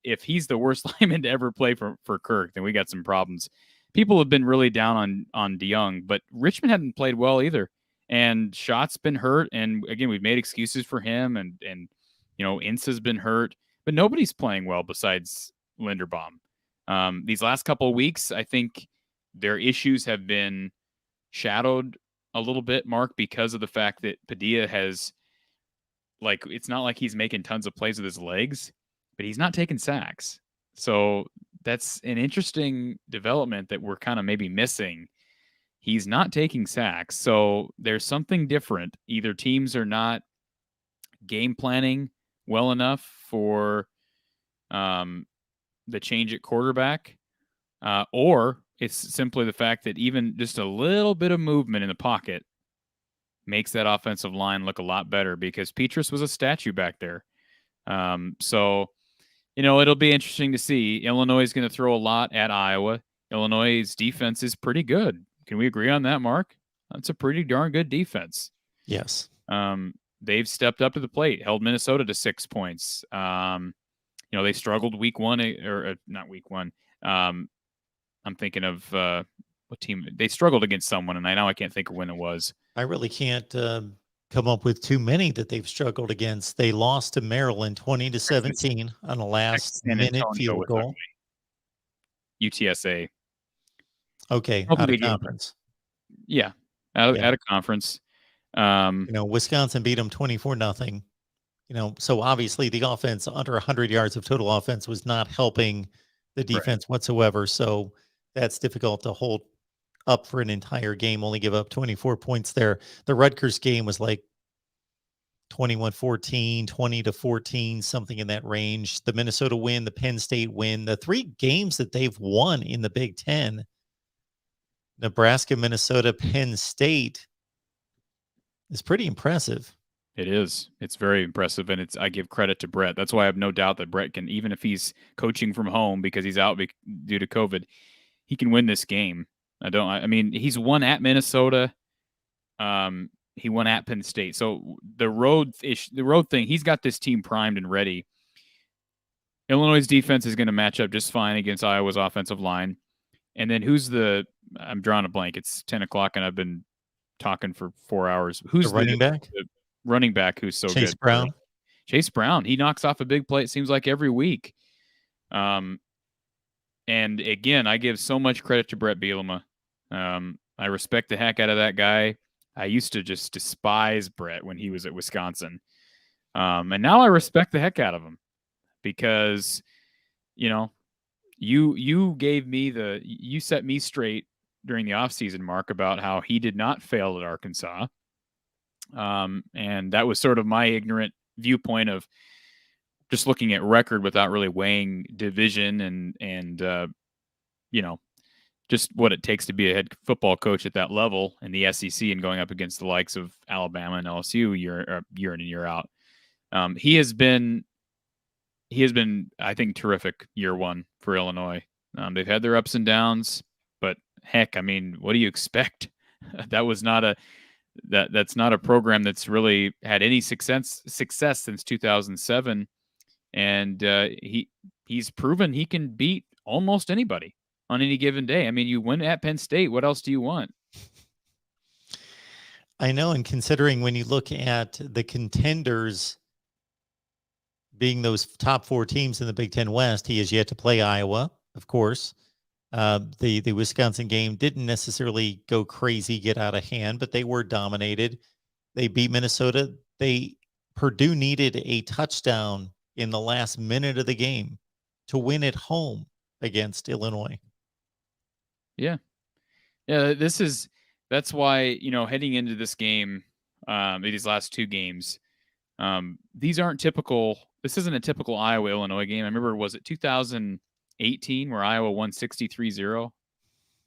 if he's the worst lineman to ever play for Kirk, then we got some problems. People have been really down on DeYoung, but Richmond hadn't played well either. And Schott's been hurt, and again, we've made excuses for him, and Ince has been hurt, but nobody's playing well besides Linderbaum. These last couple of weeks, I think their issues have been shadowed a little bit, Mark, because of the fact that Padilla has, it's not like he's making tons of plays with his legs, but he's not taking sacks. So that's an interesting development that we're kind of maybe missing. He's not taking sacks. So there's something different. Either teams are not game planning well enough for the change at quarterback, or it's simply the fact that even just a little bit of movement in the pocket makes that offensive line look a lot better because Petrus was a statue back there. So, it'll be interesting to see. Illinois is going to throw a lot at Iowa. Illinois' defense is pretty good. Can we agree on that, Mark? That's a pretty darn good defense. Yes. They've stepped up to the plate, held Minnesota to 6 points. They struggled week one, or not week one. I'm thinking of what team they struggled against someone, and I can't think of when it was. I really can't come up with too many that they've struggled against. They lost to Maryland 20-17 on a last-minute field goal. UTSA. Okay, out of conference. Yeah, out of conference. Wisconsin beat them 24-0. So obviously the offense under 100 yards of total offense was not helping the defense whatsoever. So that's difficult to hold up for an entire game, only give up 24 points there. The Rutgers game was like 21-14, 20-14, something in that range. The Minnesota win, the Penn State win, the three games that they've won in the Big Ten, Nebraska, Minnesota, Penn State, is pretty impressive. It is. It's very impressive, and I give credit to Brett. That's why I have no doubt that Brett can, even if he's coaching from home because he's out due to COVID, he can win this game. I mean, he's won at Minnesota. He won at Penn State. So the road thing, he's got this team primed and ready. Illinois' defense is going to match up just fine against Iowa's offensive line. And then I'm drawing a blank. It's 10 o'clock and I've been talking for 4 hours. Who's the running back? The running back who's so Chase good? Brown. Chase Brown. He knocks off a big play, it seems like, every week. And again, I give so much credit to Brett Bielema. I respect the heck out of that guy. I used to just despise Brett when he was at Wisconsin. And now I respect the heck out of him because, you set me straight during the offseason, Mark, about how he did not fail at Arkansas. And that was sort of my ignorant viewpoint of just looking at record without really weighing division and just what it takes to be a head football coach at that level in the SEC and going up against the likes of Alabama and LSU year in and year out. He has been, I think, terrific year one for Illinois. They've had their ups and downs, but heck, I mean, what do you expect? That's not a program that's really had any success since 2007. And he's proven he can beat almost anybody on any given day. I mean, you win at Penn State. What else do you want? I know, and considering when you look at the contenders being those top 4 teams in the Big Ten West, he has yet to play Iowa, of course. The Wisconsin game didn't necessarily go crazy, get out of hand, but they were dominated. They beat Minnesota. Purdue needed a touchdown in the last minute of the game to win at home against Illinois. Yeah. That's why, heading into this game, these last 2 games, these aren't typical. This isn't a typical Iowa-Illinois game. I remember, was it 2018 where Iowa won 63-0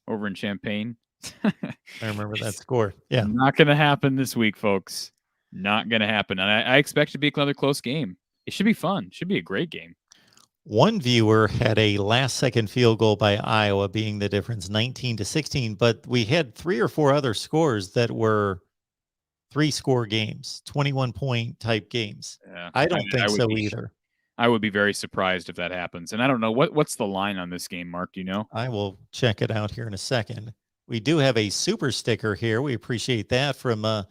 over in Champaign? I remember that score. Yeah. Not going to happen this week, folks. Not going to happen. And I expect it to be another close game. It should be fun. It should be a great game. One viewer had a last-second field goal by Iowa being the difference, 19-16, but we had 3 or 4 other scores that were 3-score games, 21-point type games. Yeah, I don't think so either. I would be very surprised if that happens. And I don't know, what's the line on this game, Mark? Do you know? I will check it out here in a second. We do have a super sticker here. We appreciate that from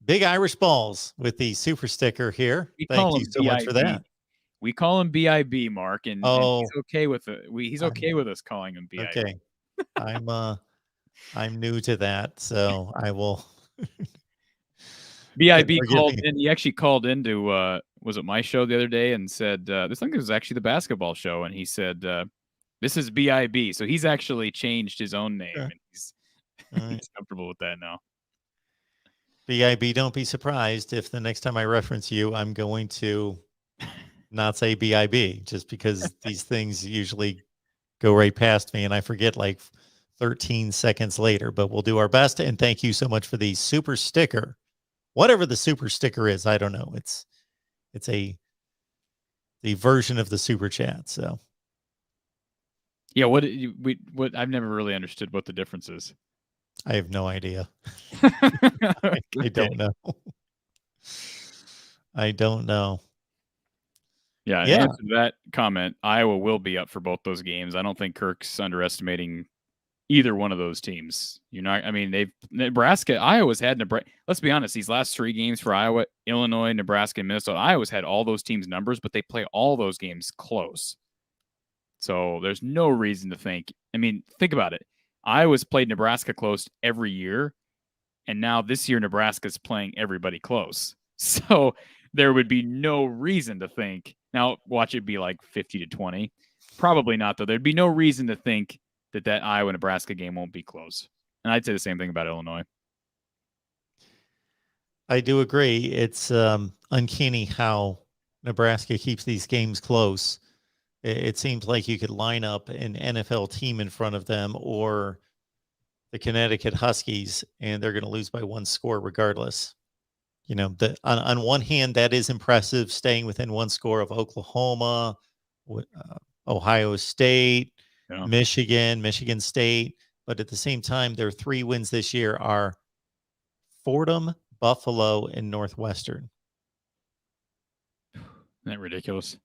Big Irish Balls with the super sticker here. Thank you so much for that. We call him BIB, Mark, and he's okay with it. He's okay with us calling him BIB. Okay, I'm new to that, so I will. BIB called in. He actually called into was it my show the other day and said this thing was actually the basketball show, and he said this is BIB. So he's actually changed his own name, and he's comfortable with that now. BIB, don't be surprised if the next time I reference you, I'm going to not say BIB, just because these things usually go right past me and I forget like 13 seconds later, but we'll do our best. And thank you so much for the super sticker. Whatever the super sticker is, I don't know. It's the version of the super chat. So yeah, what I've never really understood what the difference is. I have no idea. I don't know. I don't know. Yeah, to answer that comment, Iowa will be up for both those games. I don't think Kirk's underestimating either one of those teams. Iowa's had Nebraska. Let's be honest, these last 3 games for Iowa, Illinois, Nebraska, and Minnesota, Iowa's had all those teams' numbers, but they play all those games close. So there's no reason to think. I mean, think about it. Iowa's played Nebraska close every year, and now this year Nebraska's playing everybody close. So there would be no reason to think. Now, watch it be like 50-20. Probably not, though. There'd be no reason to think that Iowa-Nebraska game won't be close. And I'd say the same thing about Illinois. I do agree. It's uncanny how Nebraska keeps these games close. It seems like you could line up an NFL team in front of them or the Connecticut Huskies, and they're going to lose by 1 score regardless. On one hand, that is impressive, staying within 1 score of Oklahoma, Ohio State, Yeah. Michigan State. But at the same time, their 3 wins this year are Fordham, Buffalo, and Northwestern. Isn't that ridiculous?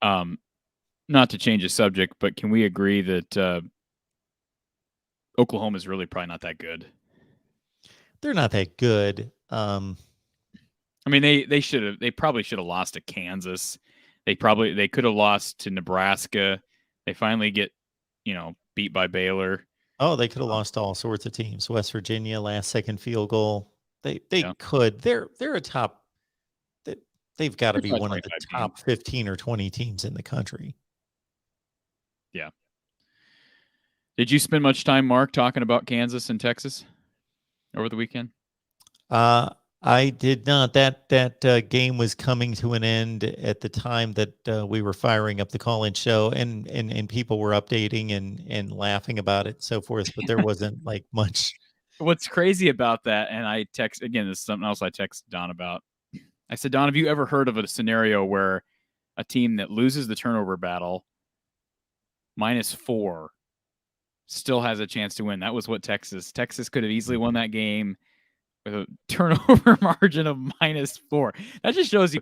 Not to change the subject, but can we agree that Oklahoma is really probably not that good? They're not that good. I mean, they probably should have lost to Kansas. They could have lost to Nebraska. They finally get, beat by Baylor. Oh, they could have lost to all sorts of teams. West Virginia, last second field goal. They Yeah. could. They're a top. They've got to be They're one of the 25 top 15 or 20 teams in the country. Yeah. Did you spend much time, Mark, talking about Kansas and Texas over the weekend? I did not. That game was coming to an end at the time that we were firing up the call-in show, and people were updating and laughing about it, so forth. But there wasn't like much. What's crazy about that, and I text again, this is something else I texted Don about. I said, Don, have you ever heard of a scenario where a team that loses the turnover battle -4 still has a chance to win? That was what Texas could have easily won that game with a turnover margin of -4. That just shows you.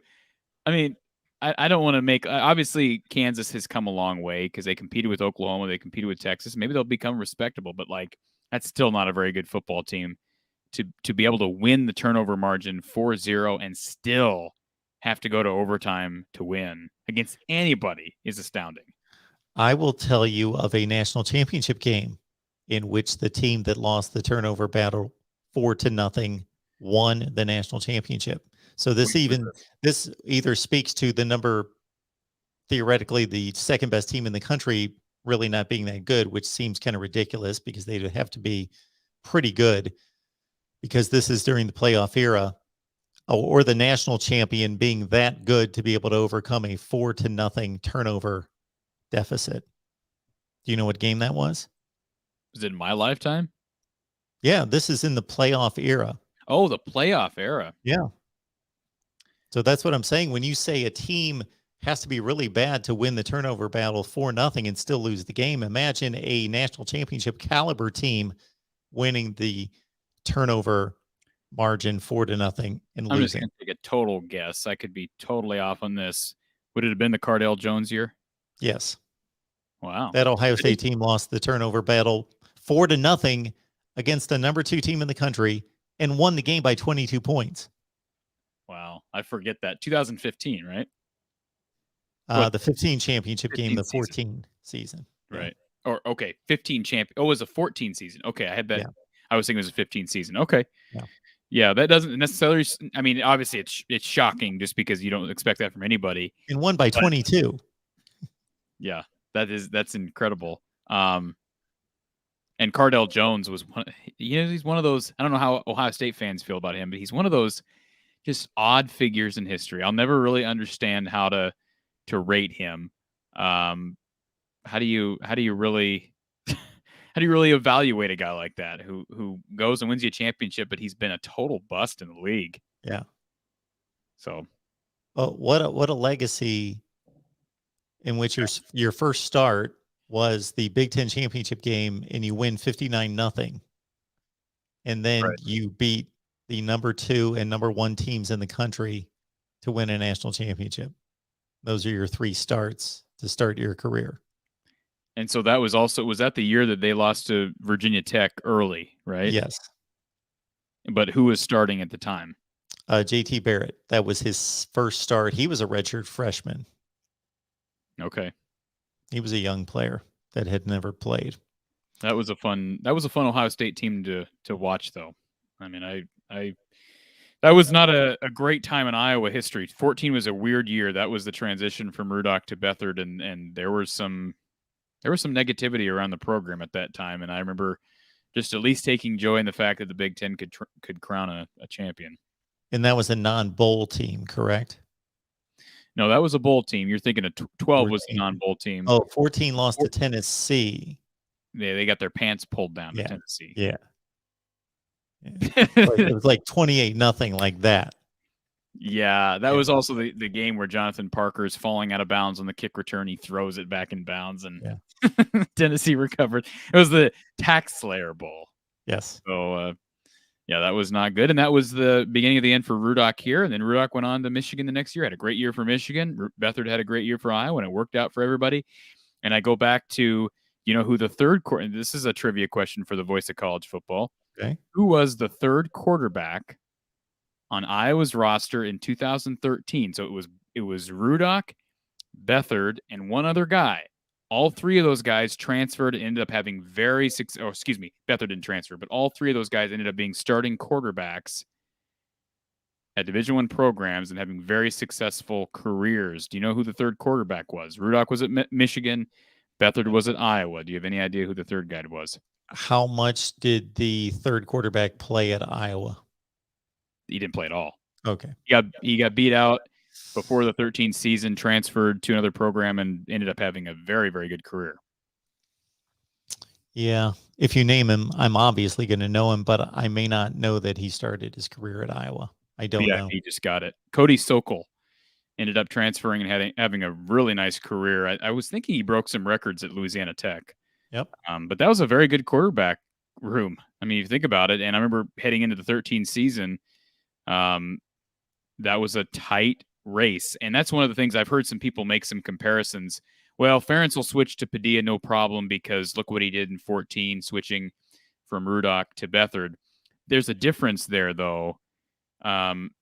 I mean, I don't want to make. Obviously, Kansas has come a long way because they competed with Oklahoma, they competed with Texas. Maybe they'll become respectable, but like that's still not a very good football team. To be able to win the turnover margin 4-0 and still have to go to overtime to win against anybody is astounding. I will tell you of a national championship game in which the team that lost the turnover battle 4-0 won the national championship. So this either speaks to the number, theoretically, the second best team in the country really not being that good, which seems kind of ridiculous because they'd have to be pretty good, because this is during the playoff era, or the national champion being that good to be able to overcome a 4-0 turnover deficit. Do you know what game that was? Was it in my lifetime? Yeah, this is in the playoff era. Oh, the playoff era. Yeah. So that's what I'm saying. When you say a team has to be really bad to win the turnover battle 4-0 and still lose the game, imagine a national championship caliber team winning the turnover margin 4-0 and I'm just losing. going to take a total guess. I could be totally off on this. Would it have been the Cardell Jones year? Yes. Wow. That Ohio State team lost the turnover battle 4-0 against the number 2 team in the country and won the game by 22 points. Wow. I forget that. 2015, right? The 15 championship 15 game, the 14 season. Right. Yeah. Or, okay, 15 champion. Oh, it was a 14 season. Okay, I had that. Yeah. I was thinking it was a 15 season. Okay. Yeah. Yeah, that doesn't necessarily. I mean, obviously, it's shocking just because you don't expect that from anybody. And won by 22. Yeah, that's incredible. And Cardell Jones was one. He's one of those. I don't know how Ohio State fans feel about him, but he's one of those just odd figures in history. I'll never really understand how to rate him. How do you really how do you really evaluate a guy like that who goes and wins you a championship, but he's been a total bust in the league? Yeah. So, what a legacy in which your first start was the Big Ten championship game and you win 59-0, and then you beat the number 2 and number 1 teams in the country to win a national championship. Those are your 3 starts to start your career. And so that was that the year that they lost to Virginia Tech early, right? Yes. But who was starting at the time? JT Barrett. That was his first start. He was a redshirt freshman. Okay. He was a young player that had never played. That was a fun Ohio State team to watch, though. I mean, that was not a great time in Iowa history. 14 was a weird year. That was the transition from Rudock to Beathard, and there was some negativity around the program at that time. And I remember just at least taking joy in the fact that the Big Ten could crown a champion. And that was a non-bowl team, correct? No, that was a bowl team. You're thinking of 12 14. Was the non-bowl team. Oh, 14 lost to Tennessee. Yeah, they got their pants pulled down to Tennessee. Yeah. It was like 28-0, like that. Yeah, that was also the game where Jonathan Parker is falling out of bounds on the kick return. He throws it back in bounds, and Tennessee recovered. It was the Tax Slayer Bowl. Yes. So, yeah, that was not good. And that was the beginning of the end for Rudock here. And then Rudock went on to Michigan the next year. Had a great year for Michigan. Beathard had a great year for Iowa, and it worked out for everybody. And I go back to, who the third quarter. This is a trivia question for the Voice of College Football. Okay. Who was the third quarterback on Iowa's roster in 2013? So it was Rudock, Beathard, and one other guy. All three of those guys transferred and ended up having Beathard didn't transfer, but all three of those guys ended up being starting quarterbacks at Division I programs and having very successful careers. Do you know who the third quarterback was? Rudock was at Michigan. Beathard was at Iowa. Do you have any idea who the third guy was? How much did the third quarterback play at Iowa? He didn't play at all. Okay. He got beat out before the 13th season, transferred to another program, and ended up having a very, very good career. Yeah. If you name him, I'm obviously going to know him, but I may not know that he started his career at Iowa. I don't know. He just got it. Cody Sokol ended up transferring and having a really nice career. I was thinking he broke some records at Louisiana Tech. Yep. But that was a very good quarterback room. I mean, if you think about it, and I remember heading into the 13th season, that was a tight race. And that's one of the things I've heard some people make some comparisons. Well, Ferentz will switch to Padilla, no problem, because look what he did in 14, switching from Rudock to Beathard. There's a difference there, though,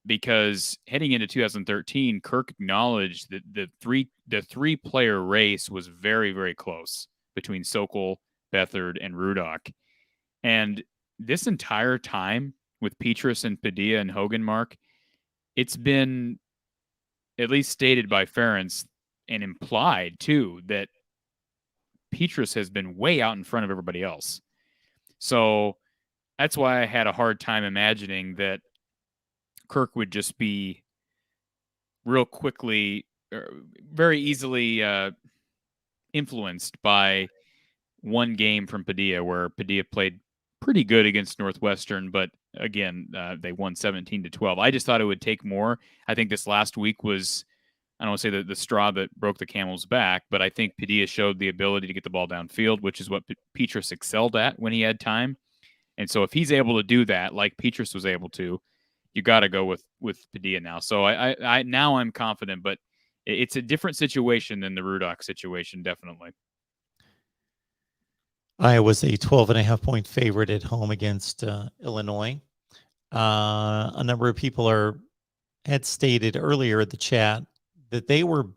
because heading into 2013, Kirk acknowledged that the three-player race was very, very close between Sokol, Beathard, and Rudock. And this entire time with Petrus and Padilla and Hogan, Mark, it's been at least stated by Ferentz and implied, too, that Petrus has been way out in front of everybody else. So that's why I had a hard time imagining that Kirk would just be real quickly, very easily influenced by one game from Padilla, where Padilla played pretty good against Northwestern, but again, they won 17-12. I just thought it would take more. I think this last week was, I don't want to say the straw that broke the camel's back, but I think Padilla showed the ability to get the ball downfield, which is what Petrus excelled at when he had time. And so if he's able to do that, like Petrus was able to, you got to go with Padilla now. So I now I'm confident, but it's a different situation than the Rudock situation, definitely. Iowa's a 12.5-point favorite at home against Illinois. A number of people had stated earlier at the chat that they were,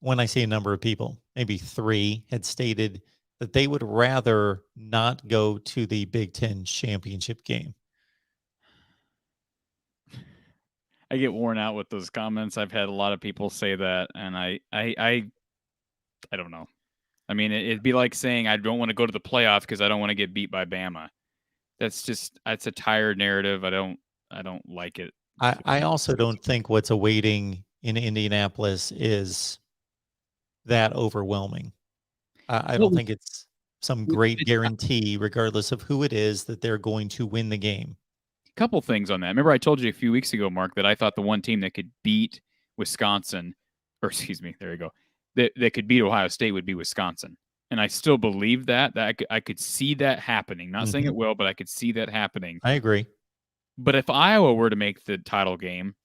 when I say a number of people, maybe three had stated that they would rather not go to the Big Ten championship game. I get worn out with those comments. I've had a lot of people say that, and I don't know. I mean, it'd be like saying I don't want to go to the playoff because I don't want to get beat by Bama. That's a tired narrative. I don't like it. I also don't think what's awaiting in Indianapolis is that overwhelming. I don't think it's some great guarantee, regardless of who it is, that they're going to win the game. A couple things on that. Remember, I told you a few weeks ago, Mark, that I thought the one team that could beat Wisconsin, or excuse me, there you go, that could beat Ohio State would be Wisconsin. And I still believe that I could see that happening. Not saying it will, but I could see that happening. I agree. But if Iowa were to make the title game,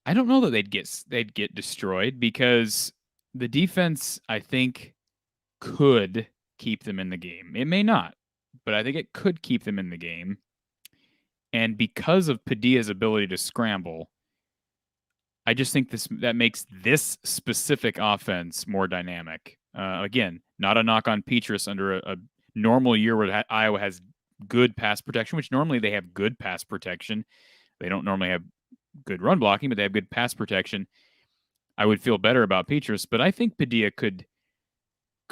I don't know that they'd get destroyed, because the defense, I think, could keep them in the game. It may not, but I think it could keep them in the game. And because of Padilla's ability to scramble, I just think that makes this specific offense more dynamic. Again, not a knock on Petrus under a normal year where Iowa has good pass protection, which normally they have good pass protection. They don't normally have good run blocking, but they have good pass protection. I would feel better about Petrus, but I think Padilla could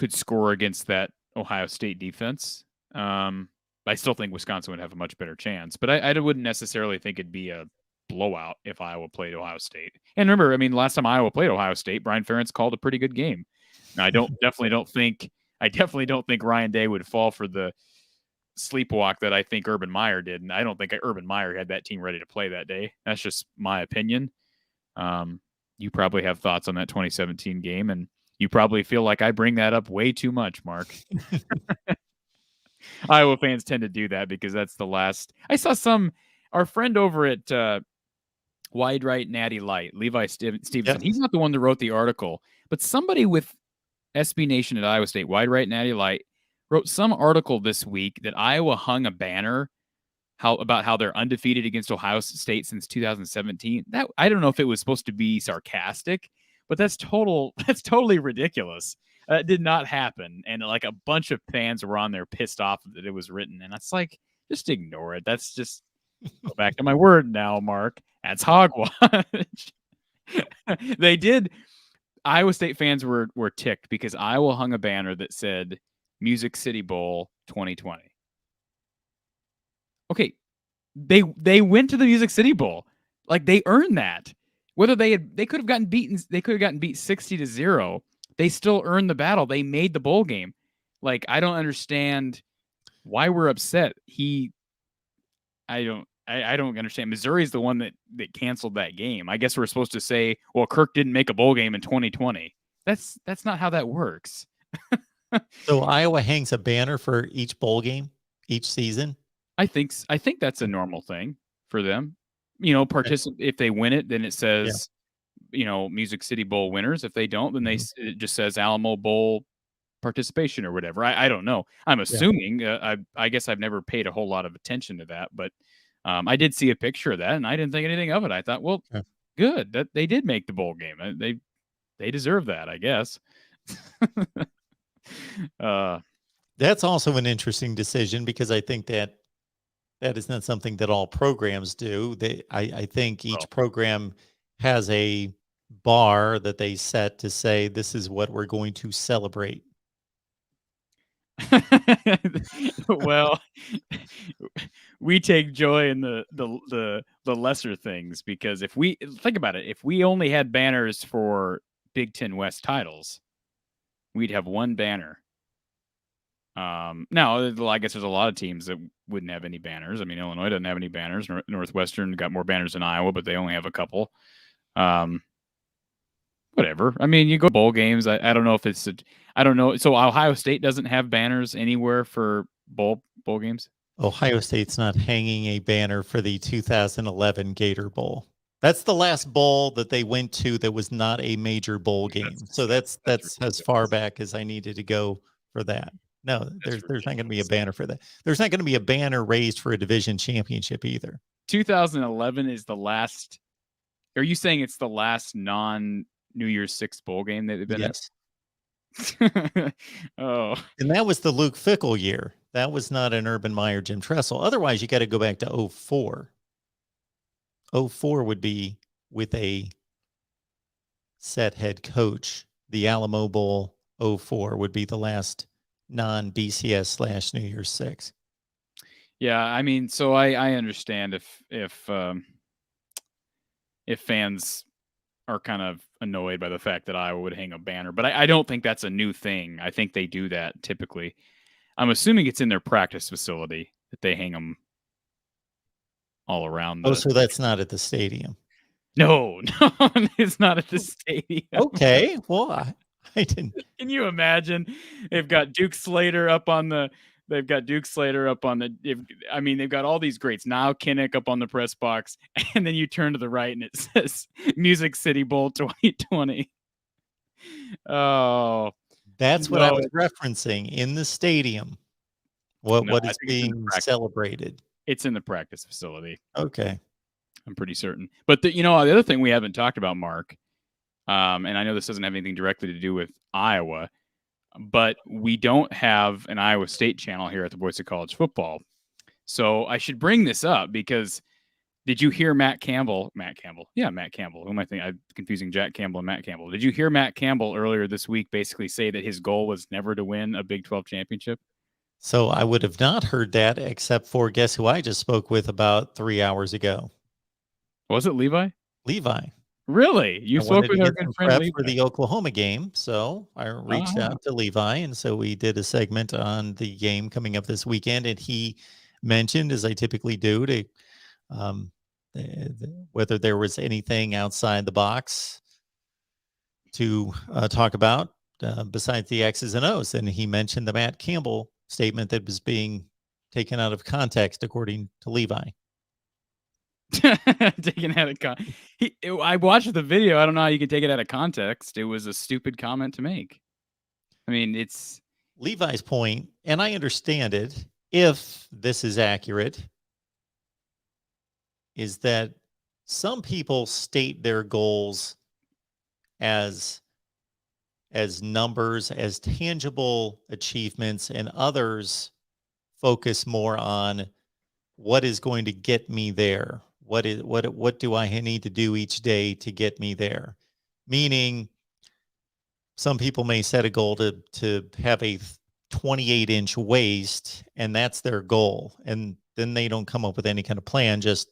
score against that Ohio State defense. I still think Wisconsin would have a much better chance, but I wouldn't necessarily think it'd be a blowout if Iowa played Ohio State. And remember, I mean, last time Iowa played Ohio State, Brian Ferentz called a pretty good game. Now, I definitely don't think Ryan Day would fall for the sleepwalk that I think Urban Meyer did, and I don't think Urban Meyer had that team ready to play that day. That's just my opinion. You probably have thoughts on that 2017 game, and you probably feel like I bring that up way too much, Mark. Iowa fans tend to do that because that's the last. I saw our friend over at Wide Right Natty Light, Levi Stevenson. Yep. He's not the one that wrote the article, but somebody with SB Nation at Iowa State, Wide Right Natty Light, wrote some article this week that Iowa hung a banner about how they're undefeated against Ohio State since 2017. That I don't know if it was supposed to be sarcastic, but that's totally ridiculous. It did not happen, and like a bunch of fans were on there pissed off that it was written, and it's like, just ignore it. That's just go back to my word now, Mark. That's hogwash. They did. Iowa State fans were ticked because Iowa hung a banner that said Music City Bowl 2020. Okay, they went to the Music City Bowl. Like, they earned that. Whether they could have gotten beat 60-0. They still earned the battle. They made the bowl game. Like, I don't understand why we're upset. I don't understand. Missouri's the one that canceled that game. I guess we're supposed to say, well, Kirk didn't make a bowl game in 2020. That's not how that works. So Iowa hangs a banner for each bowl game each season. I think that's a normal thing for them. You know, if they win it, then it says, you know, Music City Bowl winners. If they don't, then it just says Alamo Bowl participation or whatever. I don't know. I'm assuming. I guess I've never paid a whole lot of attention to that, but I did see a picture of that, and I didn't think anything of it. I thought, well, good that they did make the bowl game. They deserve that, I guess. That's also an interesting decision because I think that is not something that all programs do. I think each program has a bar that they set to say, this is what we're going to celebrate. Well, we take joy in the lesser things, because if we think about it, if we only had banners for Big Ten West titles, we'd have one banner. Now, I guess there's a lot of teams that wouldn't have any banners. I mean, Illinois doesn't have any banners. Northwestern got more banners than Iowa, but they only have a couple. Whatever. I mean, you go to bowl games. I don't know if it's I don't know. So Ohio State doesn't have banners anywhere for bowl games? Ohio State's not hanging a banner for the 2011 Gator Bowl. That's the last bowl that they went to that was not a major bowl game. So that's as far back as I needed to go for that. No, there's not going to be a banner for that. There's not going to be a banner raised for a division championship either. 2011 is the last. Are you saying it's the last non-New Year's Six bowl game that they've been at? Oh. And that was the Luke Fickell year. That was not an Urban Meyer, Jim Tressel. Otherwise, you got to go back to 2004. 2004 would be with a set head coach. The Alamo Bowl 2004 would be the last non-BCS / New Year's Six. Yeah, I mean, so I understand if fans are kind of annoyed by the fact that Iowa would hang a banner, but I don't think that's a new thing. I think they do that typically. I'm assuming it's in their practice facility that they hang them all around. So that's not at the stadium. No, it's not at the stadium. Okay, well, I didn't. Can you imagine? They've got Duke Slater up on the. They've got all these greats. Now Kinnick up on the press box, and then you turn to the right and it says Music City Bowl 2020. Oh, that's what I was referencing in the stadium. What is being celebrated? It's in the practice facility. Okay, I'm pretty certain. But the other thing we haven't talked about, Mark, and I know this doesn't have anything directly to do with Iowa, but we don't have an Iowa State channel here at the Voice of College Football. So I should bring this up because did you hear Matt Campbell? Yeah, Matt Campbell. Who am I thinking? I'm confusing Jack Campbell and Matt Campbell. Did you hear Matt Campbell earlier this week basically say that his goal was never to win a Big 12 championship? So I would have not heard that except for guess who I just spoke with about 3 hours ago. Was it Levi? Levi. Really? You I spoke wanted to with our get good some friend prep for Levi. the Oklahoma game, so I reached Ah, out to Levi, and so we did a segment on the game coming up this weekend, and he mentioned, as I typically do, to um, whether there was anything outside the box to talk about besides the X's and O's, and he mentioned the Matt Campbell statement that was being taken out of context, according to Levi. taken out of I watched the video. I don't know how you can take it out of context. It was a stupid comment to make. I mean, it's Levi's point, and I understand it, if this is accurate, is that some people state their goals as numbers, as tangible achievements, and others focus more on what is going to get me there. What do I need to do each day to get me there? Meaning, some people may set a goal to have a 28-inch waist, and that's their goal, and then they don't come up with any kind of plan. Just,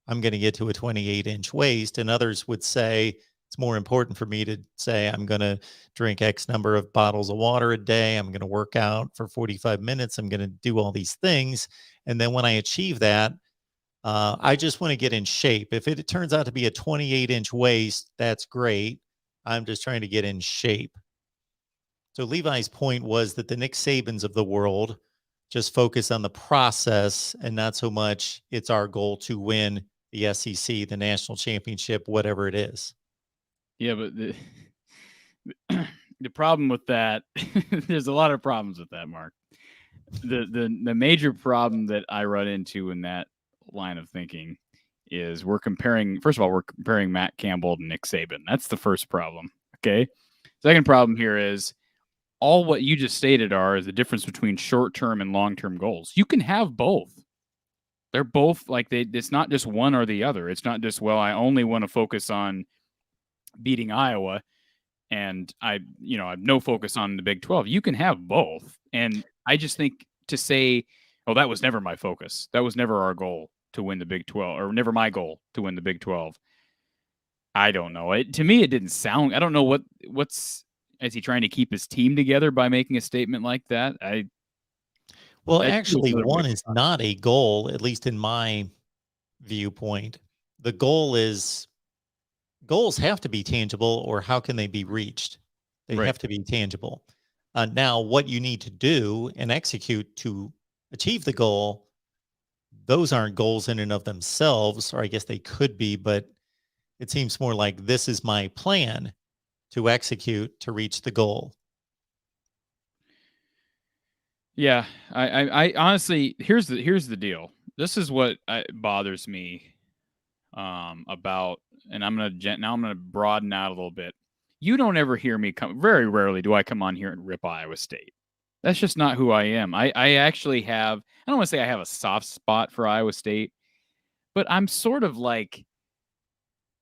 I'm going to get to a 28-inch waist. And others would say it's more important for me to say I'm going to drink X number of bottles of water a day. I'm going to work out for 45 minutes. I'm going to do all these things, and then when I achieve that, I just want to get in shape. If it turns out to be a 28-inch waist, that's great. I'm just trying to get in shape. So Levi's point was that the Nick Sabans of the world just focus on the process and not so much it's our goal to win the SEC, the national championship, whatever it is. yeah, but the problem with that, there's a lot of problems with that, Mark. The major problem that I run into in that line of thinking is first of all, we're comparing Matt Campbell to Nick Saban. That's the first problem. Okay. Second problem here is all what you just stated is the difference between short-term and long-term goals. You can have both. They're both it's not just one or the other. It's not just, well, I only want to focus on beating Iowa and I have no focus on the Big 12. You can have both. And I just think to say, oh, that was never my focus. That was never our goal to win the Big 12, or never my goal to win the Big 12. I don't know. To me, it didn't sound, I don't know is he trying to keep his team together by making a statement like that? Well, actually, one is not a goal, at least in my viewpoint. The goals have to be tangible, or how can they be reached? They have to be tangible. Now, what you need to do and execute to achieve the goal, those aren't goals in and of themselves, or I guess they could be, but it seems more like this is my plan to execute to reach the goal. Yeah, I honestly, here's the deal. This is what bothers me about, and I'm gonna broaden out a little bit. You don't ever hear me very rarely do I come on here and rip Iowa State. That's just not who I am. I actually have, I don't want to say I have a soft spot for Iowa State, but I'm sort of like,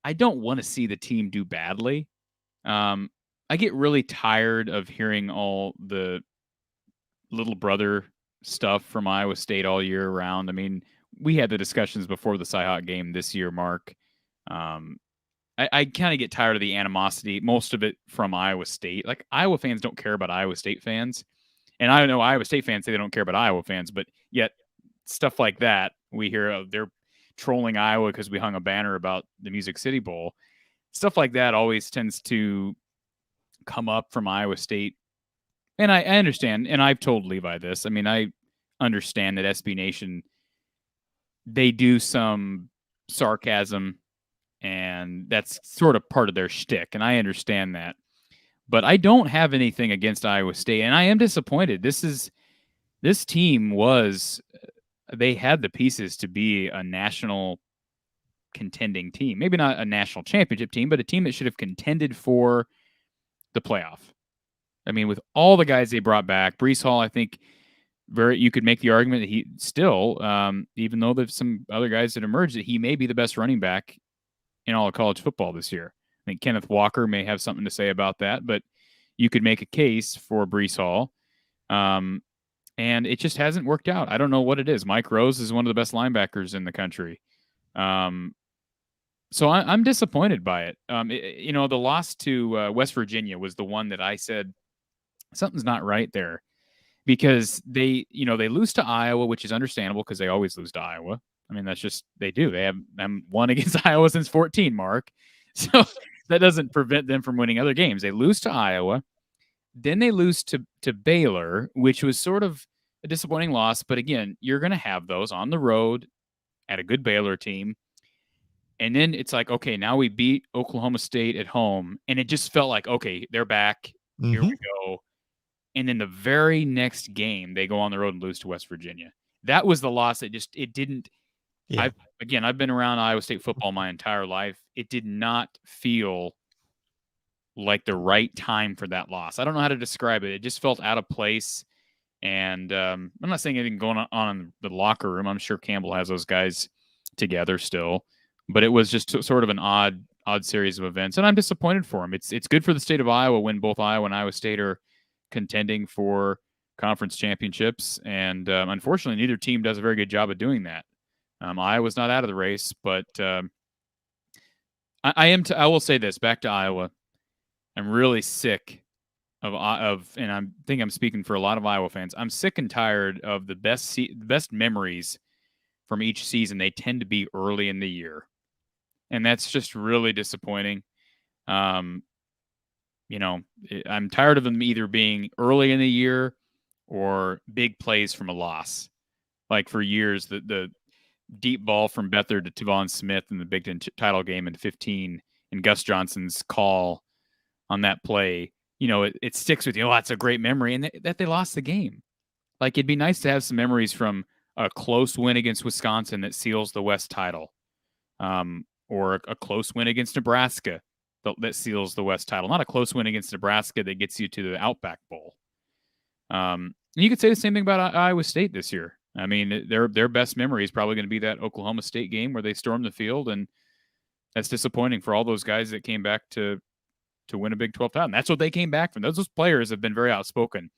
I don't want to see the team do badly. I get really tired of hearing all the little brother stuff from Iowa State all year round. I mean, we had the discussions before the Cyhawk game this year, Mark. I kind of get tired of the animosity, most of it from Iowa State. Like, Iowa fans don't care about Iowa State fans. And I know Iowa State fans say they don't care about Iowa fans, but yet stuff like that, we hear they're trolling Iowa because we hung a banner about the Music City Bowl. Stuff like that always tends to come up from Iowa State. And I understand, and I've told Levi this. I mean, I understand that SB Nation, they do some sarcasm, and that's sort of part of their shtick, and I understand that. But I don't have anything against Iowa State, and I am disappointed. This team they had the pieces to be a national contending team. Maybe not a national championship team, but a team that should have contended for the playoff. I mean, with all the guys they brought back, Breece Hall, I think you could make the argument that he still, even though there's some other guys that emerged, that he may be the best running back in all of college football this year. I think Kenneth Walker may have something to say about that, but you could make a case for Breece Hall. And it just hasn't worked out. I don't know what it is. Mike Rose is one of the best linebackers in the country. So I'm disappointed by it. The loss to West Virginia was the one that I said something's not right there, because they lose to Iowa, which is understandable because they always lose to Iowa. I mean, that's just they do. They have won against Iowa since 14, Mark. So that doesn't prevent them from winning other games. They lose to Iowa, then they lose to Baylor, which was sort of a disappointing loss. But again, you're going to have those on the road at a good Baylor team. And then it's like, okay, now we beat Oklahoma State at home. And it just felt like, okay, they're back. Here we go. And then the very next game, they go on the road and lose to West Virginia. That was the loss that it didn't. Yeah. I've been around Iowa State football my entire life. It did not feel like the right time for that loss. I don't know how to describe it. It just felt out of place. And I'm not saying anything going on in the locker room. I'm sure Campbell has those guys together still. But it was just sort of an odd series of events, and I'm disappointed for him. It's good for the state of Iowa when both Iowa and Iowa State are contending for conference championships, and unfortunately, neither team does a very good job of doing that. Iowa's not out of the race, but I will say this, back to Iowa. I'm really sick of, and I think I'm speaking for a lot of Iowa fans. I'm sick and tired of the best memories from each season. They tend to be early in the year. And that's just really disappointing. I'm tired of them either being early in the year or big plays from a loss. Like for years, the deep ball from Beathard to Tavon Smith in the Big Ten title game in 15, and Gus Johnson's call on that play, it sticks with you. Oh, that's a great memory. And that they lost the game. Like, it'd be nice to have some memories from a close win against Wisconsin that seals the West title. Or a close win against Nebraska that seals the West title. Not a close win against Nebraska that gets you to the Outback Bowl. You could say the same thing about Iowa State this year. I mean, their best memory is probably going to be that Oklahoma State game where they stormed the field, and that's disappointing for all those guys that came back to win a Big 12 title. And that's what they came back from. Those players have been very outspoken.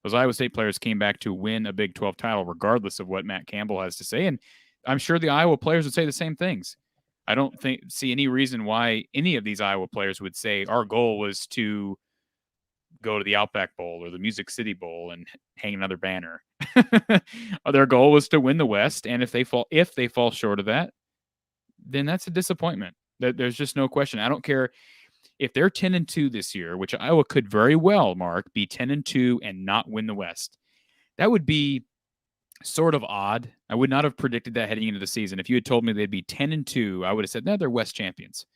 Those Iowa State players came back to win a Big 12 title, regardless of what Matt Campbell has to say. And I'm sure the Iowa players would say the same things. I don't see any reason why any of these Iowa players would say our goal was to go to the Outback Bowl or the Music City Bowl and hang another banner. Their goal was to win the West, and if they fall short of that, then that's a disappointment. There's just no question. I don't care if they're 10-2 this year, which Iowa could very well, Mark, be 10-2 and not win the West. That would be sort of odd. I would not have predicted that heading into the season. If you had told me they'd be 10-2, I would have said, no, they're West champions.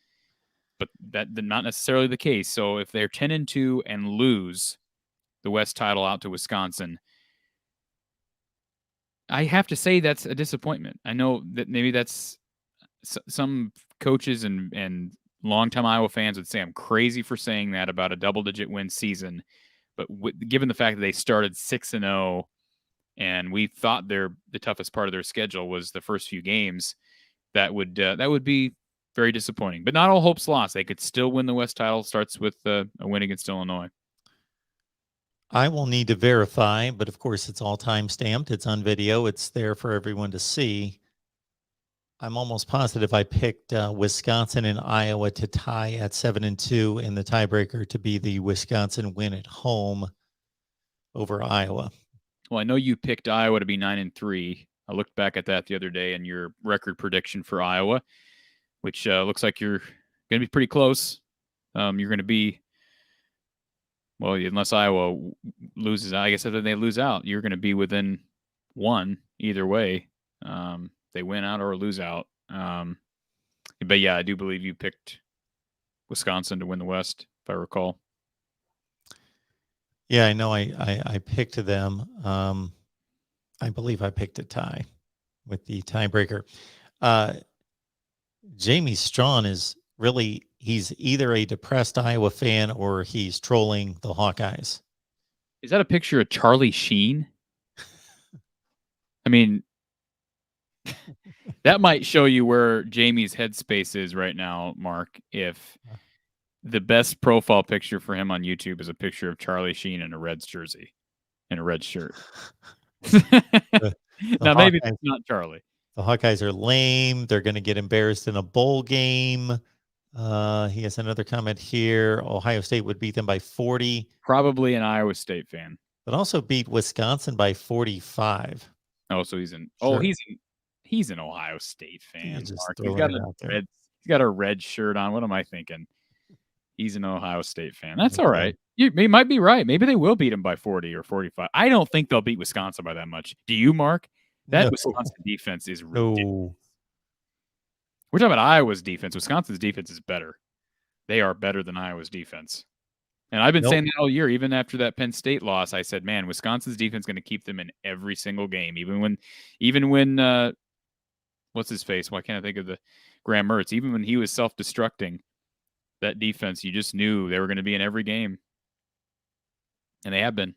But that's not necessarily the case. So if they're 10-2 and lose the West title out to Wisconsin, I have to say that's a disappointment. I know that maybe that's some coaches and longtime Iowa fans would say I'm crazy for saying that about a double-digit win season. But given the fact that they started 6-0, and we thought the toughest part of their schedule was the first few games, that would be very disappointing. But not all hope's lost. They could still win the West title. Starts with a win against Illinois. I will need to verify, but of course it's all time stamped. It's on video. It's there for everyone to see. I'm almost positive I picked Wisconsin and Iowa to tie at 7-2, and the tiebreaker to be the Wisconsin win at home over Iowa. Well, I know you picked Iowa to be 9-3. I looked back at that the other day, and your record prediction for Iowa, which looks like you're going to be pretty close. You're going to be, well, unless Iowa loses, I guess if they lose out, you're going to be within one either way. They win out or lose out. But yeah, I do believe you picked Wisconsin to win the West, if I recall. Yeah, I know. I picked them. I believe I picked a tie with the tiebreaker. Jamie Strawn is really, he's either a depressed Iowa fan or he's trolling the Hawkeyes. Is that a picture of Charlie Sheen? I mean, that might show you where Jamie's headspace is right now, Mark, if the best profile picture for him on YouTube is a picture of Charlie Sheen in a Reds jersey and a red shirt. Now, maybe it's not Charlie. The Hawkeyes are lame. They're going to get embarrassed in a bowl game. He has another comment here. Ohio State would beat them by 40. Probably an Iowa State fan. But also beat Wisconsin by 45. Oh, so he's Sure. he's an Ohio State fan. Just Mark. throwing it out there. He's got a red shirt on. What am I thinking? He's an Ohio State fan. That's all Okay. right. You might be right. Maybe they will beat him by 40 or 45. I don't think they'll beat Wisconsin by that much. Do you, Mark? That Wisconsin defense is ridiculous. No. We're talking about Iowa's defense. Wisconsin's defense is better. They are better than Iowa's defense. And I've been saying that all year. Even after that Penn State loss, I said, man, Wisconsin's defense is going to keep them in every single game. Even when what's his face? Why can't I think of the Graham Mertz? Even when he was self-destructing, that defense, you just knew they were going to be in every game. And they have been.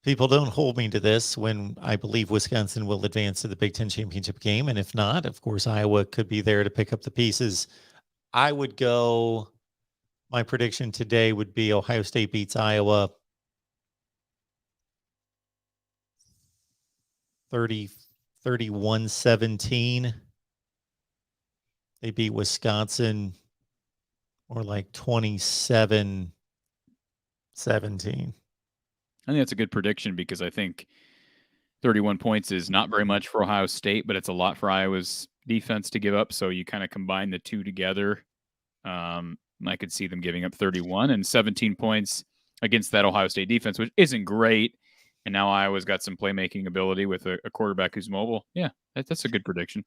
People don't hold me to this when I believe Wisconsin will advance to the Big Ten championship game. And if not, of course, Iowa could be there to pick up the pieces. I would go, my prediction today would be Ohio State beats Iowa 31-17. They beat Wisconsin more like 27-17. I think that's a good prediction because I think 31 points is not very much for Ohio State, but it's a lot for Iowa's defense to give up. So you kind of combine the two together. I could see them giving up 31 and 17 points against that Ohio State defense, which isn't great. And now Iowa's got some playmaking ability with a quarterback who's mobile. Yeah, that's a good prediction.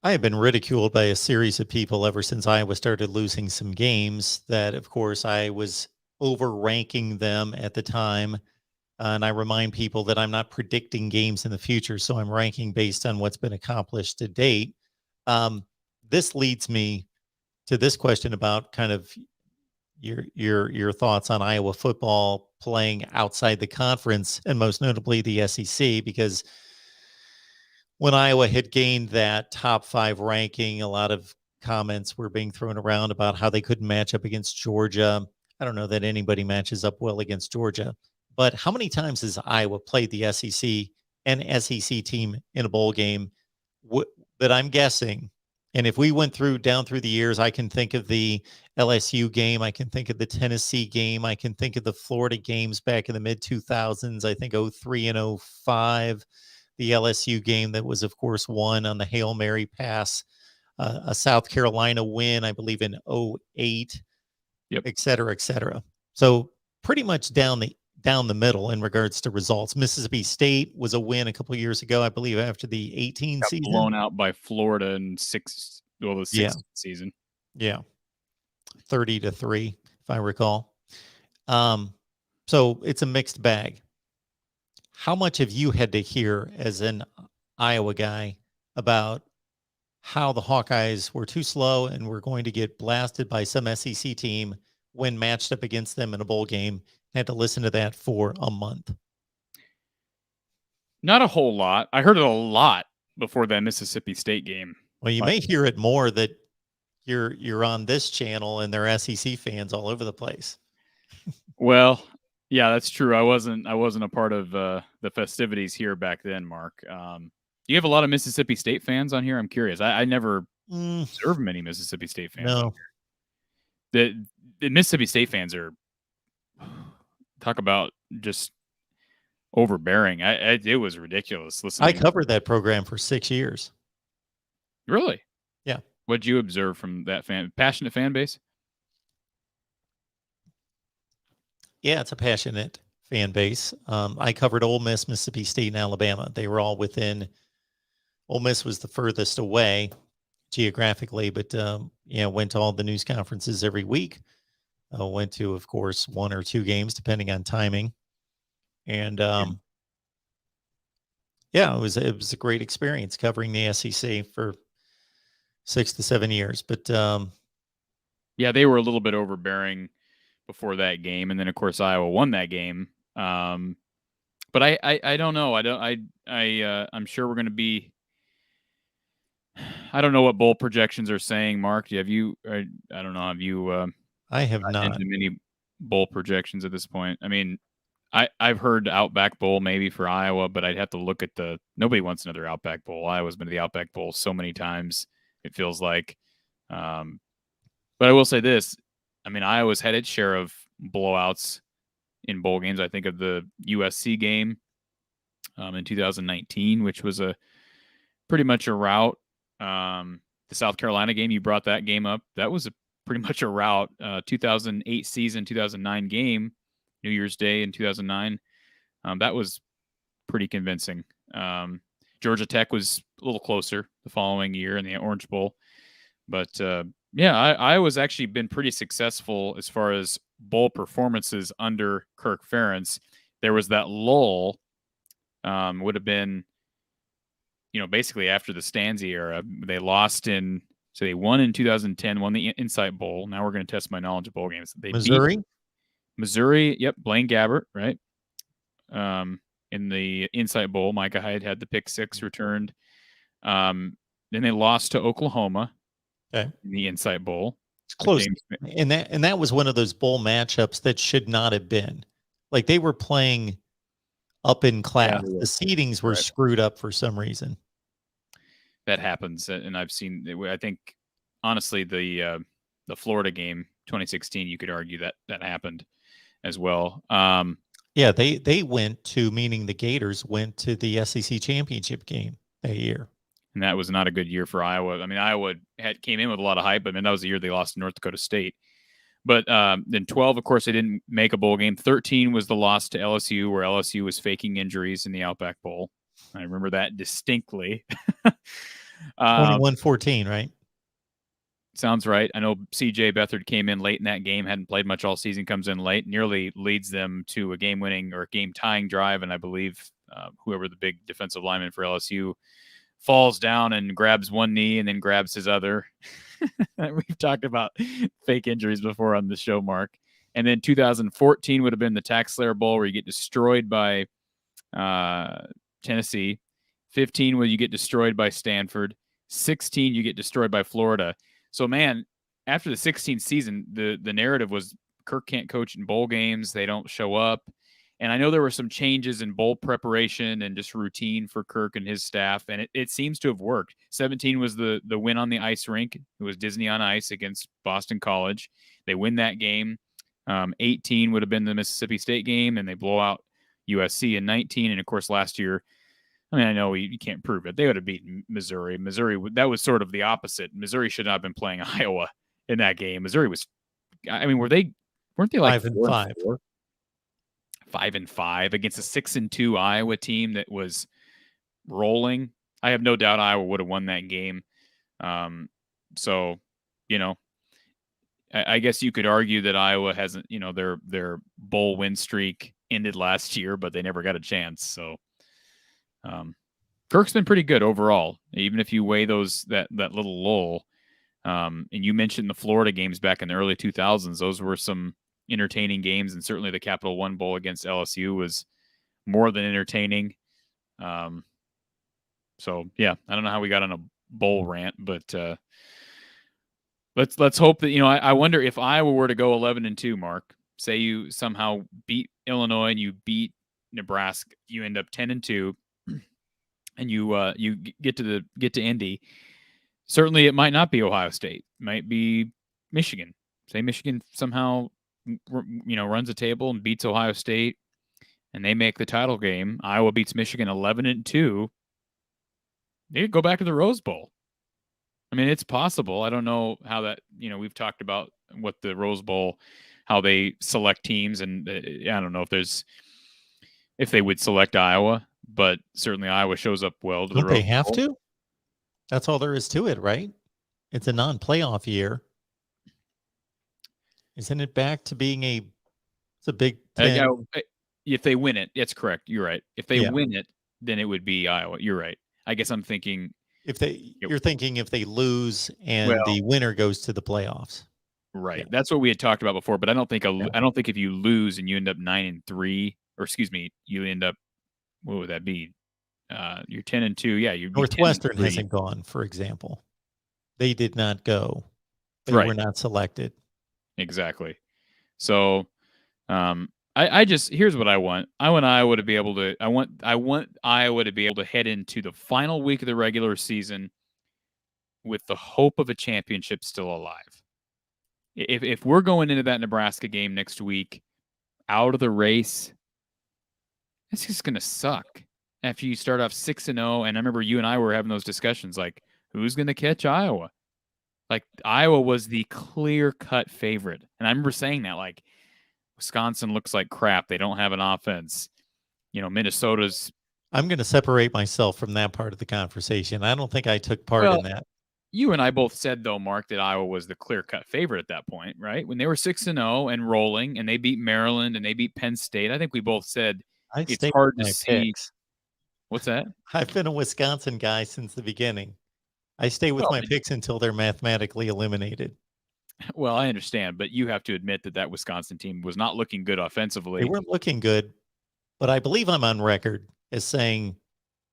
I have been ridiculed by a series of people ever since Iowa started losing some games that, of course, I was overranking them at the time. And I remind people that I'm not predicting games in the future, so I'm ranking based on what's been accomplished to date. This leads me to this question about kind of your thoughts on Iowa football playing outside the conference, and most notably the SEC, because when Iowa had gained that top 5 ranking, a lot of comments were being thrown around about how they couldn't match up against Georgia. I don't know that anybody matches up well against Georgia, but how many times has Iowa played the SEC and SEC team in a bowl game? But I'm guessing, and if we went down through the years, I can think of the LSU game, I can think of the Tennessee game, I can think of the Florida games back in the mid 2000s. I think 03 and 05. The LSU game that was, of course, won on the Hail Mary pass, a South Carolina win, I believe, in 08, et cetera, et cetera. So pretty much down the middle in regards to results. Mississippi State was a win a couple of years ago, I believe, after the 18 Got season. Blown out by Florida in the 6th season. Yeah. 30-3, if I recall. So it's a mixed bag. How much have you had to hear as an Iowa guy about how the Hawkeyes were too slow and were going to get blasted by some SEC team when matched up against them in a bowl game? Had to listen to that for a month. Not a whole lot. I heard it a lot before that Mississippi State game. Well, you may hear it more that you're on this channel and they're SEC fans all over the place. Well, yeah, that's true. I wasn't a part of the festivities here back then, Mark. Do you have a lot of Mississippi State fans on here? I'm curious. I never observed many Mississippi State fans. No. The Mississippi State fans are, talk about just overbearing. It was ridiculous listening. I covered that program for 6 years. Really? Yeah. What'd you observe from that passionate fan base? Yeah, it's a passionate fan base. I covered Ole Miss, Mississippi State, and Alabama. They were all within. Ole Miss was the furthest away geographically, but went to all the news conferences every week. Went to, of course, 1 or 2 games depending on timing, and it was a great experience covering the SEC for 6 to 7 years. But they were a little bit overbearing before that game, and then of course Iowa won that game. But I don't know. I'm sure we're going to be. I don't know what bowl projections are saying, Mark. I don't know. Have you? I have not into many bowl projections at this point. I mean, I've heard Outback Bowl maybe for Iowa, but I'd have to look at nobody wants another Outback Bowl. Iowa's been to the Outback Bowl so many times, it feels like. But I will say this. I mean, Iowa's had its share of blowouts in bowl games. I think of the USC game in 2019, which was pretty much a rout. The South Carolina game, you brought that game up. That was pretty much a rout. 2008 season, 2009 game, New Year's Day in 2009. That was pretty convincing. Georgia Tech was a little closer the following year in the Orange Bowl. But Iowa's actually been pretty successful as far as bowl performances under Kirk Ferentz. There was that lull, would have been, basically after the Stanzi era. They so they won in 2010, won the Insight Bowl. Now we're going to test my knowledge of bowl games. They Missouri? beat Missouri, yep, Blaine Gabbert, right? In the Insight Bowl, Micah had the pick six returned. Then they lost to Oklahoma. Okay. In the Insight Bowl. It's close. And that was one of those bowl matchups that should not have been. Like, they were playing up in class. Yeah, the seedings were screwed up for some reason. That happens. And I've seen, I think, honestly, the Florida game, 2016, you could argue that happened as well. Yeah, they went to, meaning the Gators went to the SEC championship game that year. And that was not a good year for Iowa. I mean, Iowa came in with a lot of hype, but that was the year they lost to North Dakota State. But then 12, of course, they didn't make a bowl game. 13 was the loss to LSU, where LSU was faking injuries in the Outback Bowl. I remember that distinctly. 21-14, right? Sounds right. I know C.J. Beathard came in late in that game, hadn't played much all season, comes in late, nearly leads them to a game-winning or game-tying drive, and I believe whoever the big defensive lineman for LSU falls down and grabs one knee and then grabs his other. We've talked about fake injuries before on the show, Mark. And then 2014 would have been the Tax Slayer Bowl, where you get destroyed by Tennessee. 15, where you get destroyed by Stanford. 16, you get destroyed by Florida. So, man, after the 16th season, the narrative was Kirk can't coach in bowl games. They don't show up. And I know there were some changes in bowl preparation and just routine for Kirk and his staff, and it seems to have worked. 17 was the win on the ice rink. It was Disney on Ice against Boston College. They win that game. 18 would have been the Mississippi State game, and they blow out USC in 19. And, of course, last year, I mean, I know you can't prove it. They would have beaten Missouri. Missouri, that was sort of the opposite. Missouri should not have been playing Iowa in that game. Missouri was, I mean, weren't they like 5-5? 5-5 against a 6-2 Iowa team that was rolling. I have no doubt Iowa would have won that game. So, I guess you could argue that Iowa hasn't, their bowl win streak ended last year, but they never got a chance. So, Kirk's been pretty good overall, even if you weigh that little lull. And you mentioned the Florida games back in the early 2000s. Those were some entertaining games, and certainly the Capital One Bowl against LSU was more than entertaining. So yeah, I don't know how we got on a bowl rant, but let's hope that, I wonder if Iowa were to go 11-2, Mark, say you somehow beat Illinois and you beat Nebraska, you end up 10-2, and you get to Indy. Certainly it might not be Ohio State, it might be Michigan. Say Michigan somehow runs a table and beats Ohio State, and they make the title game. Iowa beats Michigan 11-2. They could go back to the Rose Bowl. I mean, it's possible. I don't know how that, we've talked about what the Rose Bowl, how they select teams, and I don't know if they would select Iowa, but certainly Iowa shows up well to the Rose Bowl. Don't they have to? That's all there is to it, right? It's a non-playoff year. Isn't it back to being it's a Big Ten? If they win it, that's correct. You're right. If they win it, then it would be Iowa. You're right. I guess I'm thinking you're thinking if they lose and the winner goes to the playoffs. Right. Yeah. That's what we had talked about before, but I don't think if you lose and you end up 9-3, or excuse me, you end up, what would that be? You're 10-2. Yeah, Northwestern hasn't gone, for example. They did not go. They were not selected. Exactly. So, I just here's what I want. I want Iowa to be able to. I want Iowa to be able to head into the final week of the regular season with the hope of a championship still alive. If we're going into that Nebraska game next week out of the race, it's just going to suck. After you start off 6-0, and I remember you and I were having those discussions like, who's going to catch Iowa? Like, Iowa was the clear-cut favorite. And I remember saying that, like, Wisconsin looks like crap. They don't have an offense. Minnesota's. I'm going to separate myself from that part of the conversation. I don't think I took part in that. You and I both said, though, Mark, that Iowa was the clear-cut favorite at that point, right? When they were 6-0 and rolling, and they beat Maryland and they beat Penn State, I think we both said it's hard to see. Picks. What's that? I've been a Wisconsin guy since the beginning. I stay with my picks until they're mathematically eliminated. Well, I understand, but you have to admit that Wisconsin team was not looking good offensively. They weren't looking good, but I believe I'm on record as saying,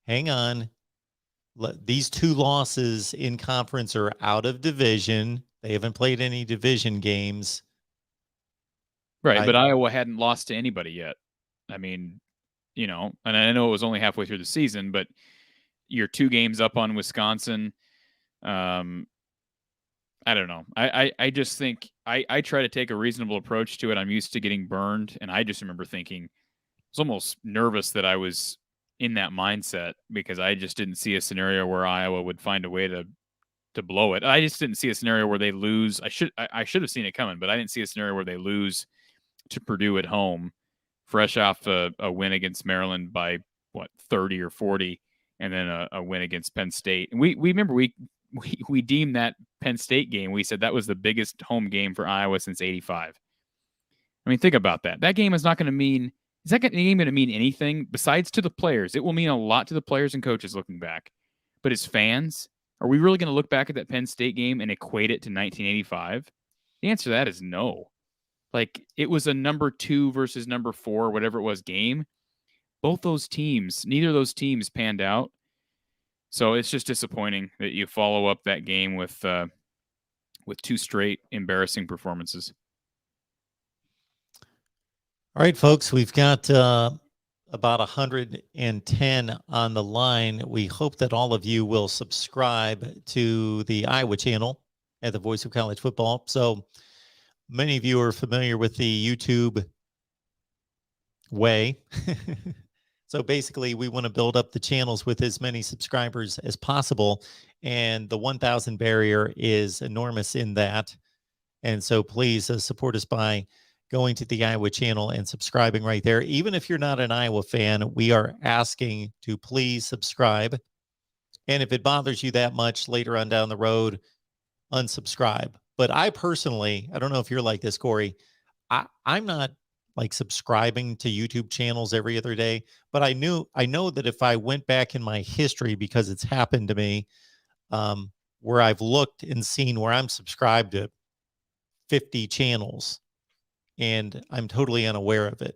hang on, these 2 losses in conference are out of division. They haven't played any division games. Right, but Iowa hadn't lost to anybody yet. I mean, and I know it was only halfway through the season, but you're 2 games up on Wisconsin. I don't know. I just think I try to take a reasonable approach to it. I'm used to getting burned, and I just remember thinking, I was almost nervous that I was in that mindset because I just didn't see a scenario where Iowa would find a way to blow it. I just didn't see a scenario where they lose. I should have seen it coming, but I didn't see a scenario where they lose to Purdue at home, fresh off a win against Maryland by 30 or 40, and then a win against Penn State. And we remember we deemed that Penn State game. We said that was the biggest home game for Iowa since '85. I mean, think about that. That game is not going to mean. Is that game going to mean anything besides to the players? It will mean a lot to the players and coaches looking back. But as fans, are we really going to look back at that Penn State game and equate it to 1985? The answer to that is no. Like, it was a number 2 versus number 4, whatever it was, game. Both those teams, neither of those teams panned out. So it's just disappointing that you follow up that game with 2 straight embarrassing performances. All right, folks, we've got about 110 on the line. We hope that all of you will subscribe to the Iowa channel at the Voice of College Football. So many of you are familiar with the YouTube way. So basically, we want to build up the channels with as many subscribers as possible. And the 1,000 barrier is enormous in that. And so please support us by going to the Iowa channel and subscribing right there. Even if you're not an Iowa fan, we are asking to please subscribe. And if it bothers you that much later on down the road, unsubscribe. But I personally, I don't know if you're like this, Corey, I'm not like subscribing to YouTube channels every other day, but I know that if I went back in my history, because it's happened to me, where I've looked and seen where I'm subscribed to 50 channels and I'm totally unaware of it.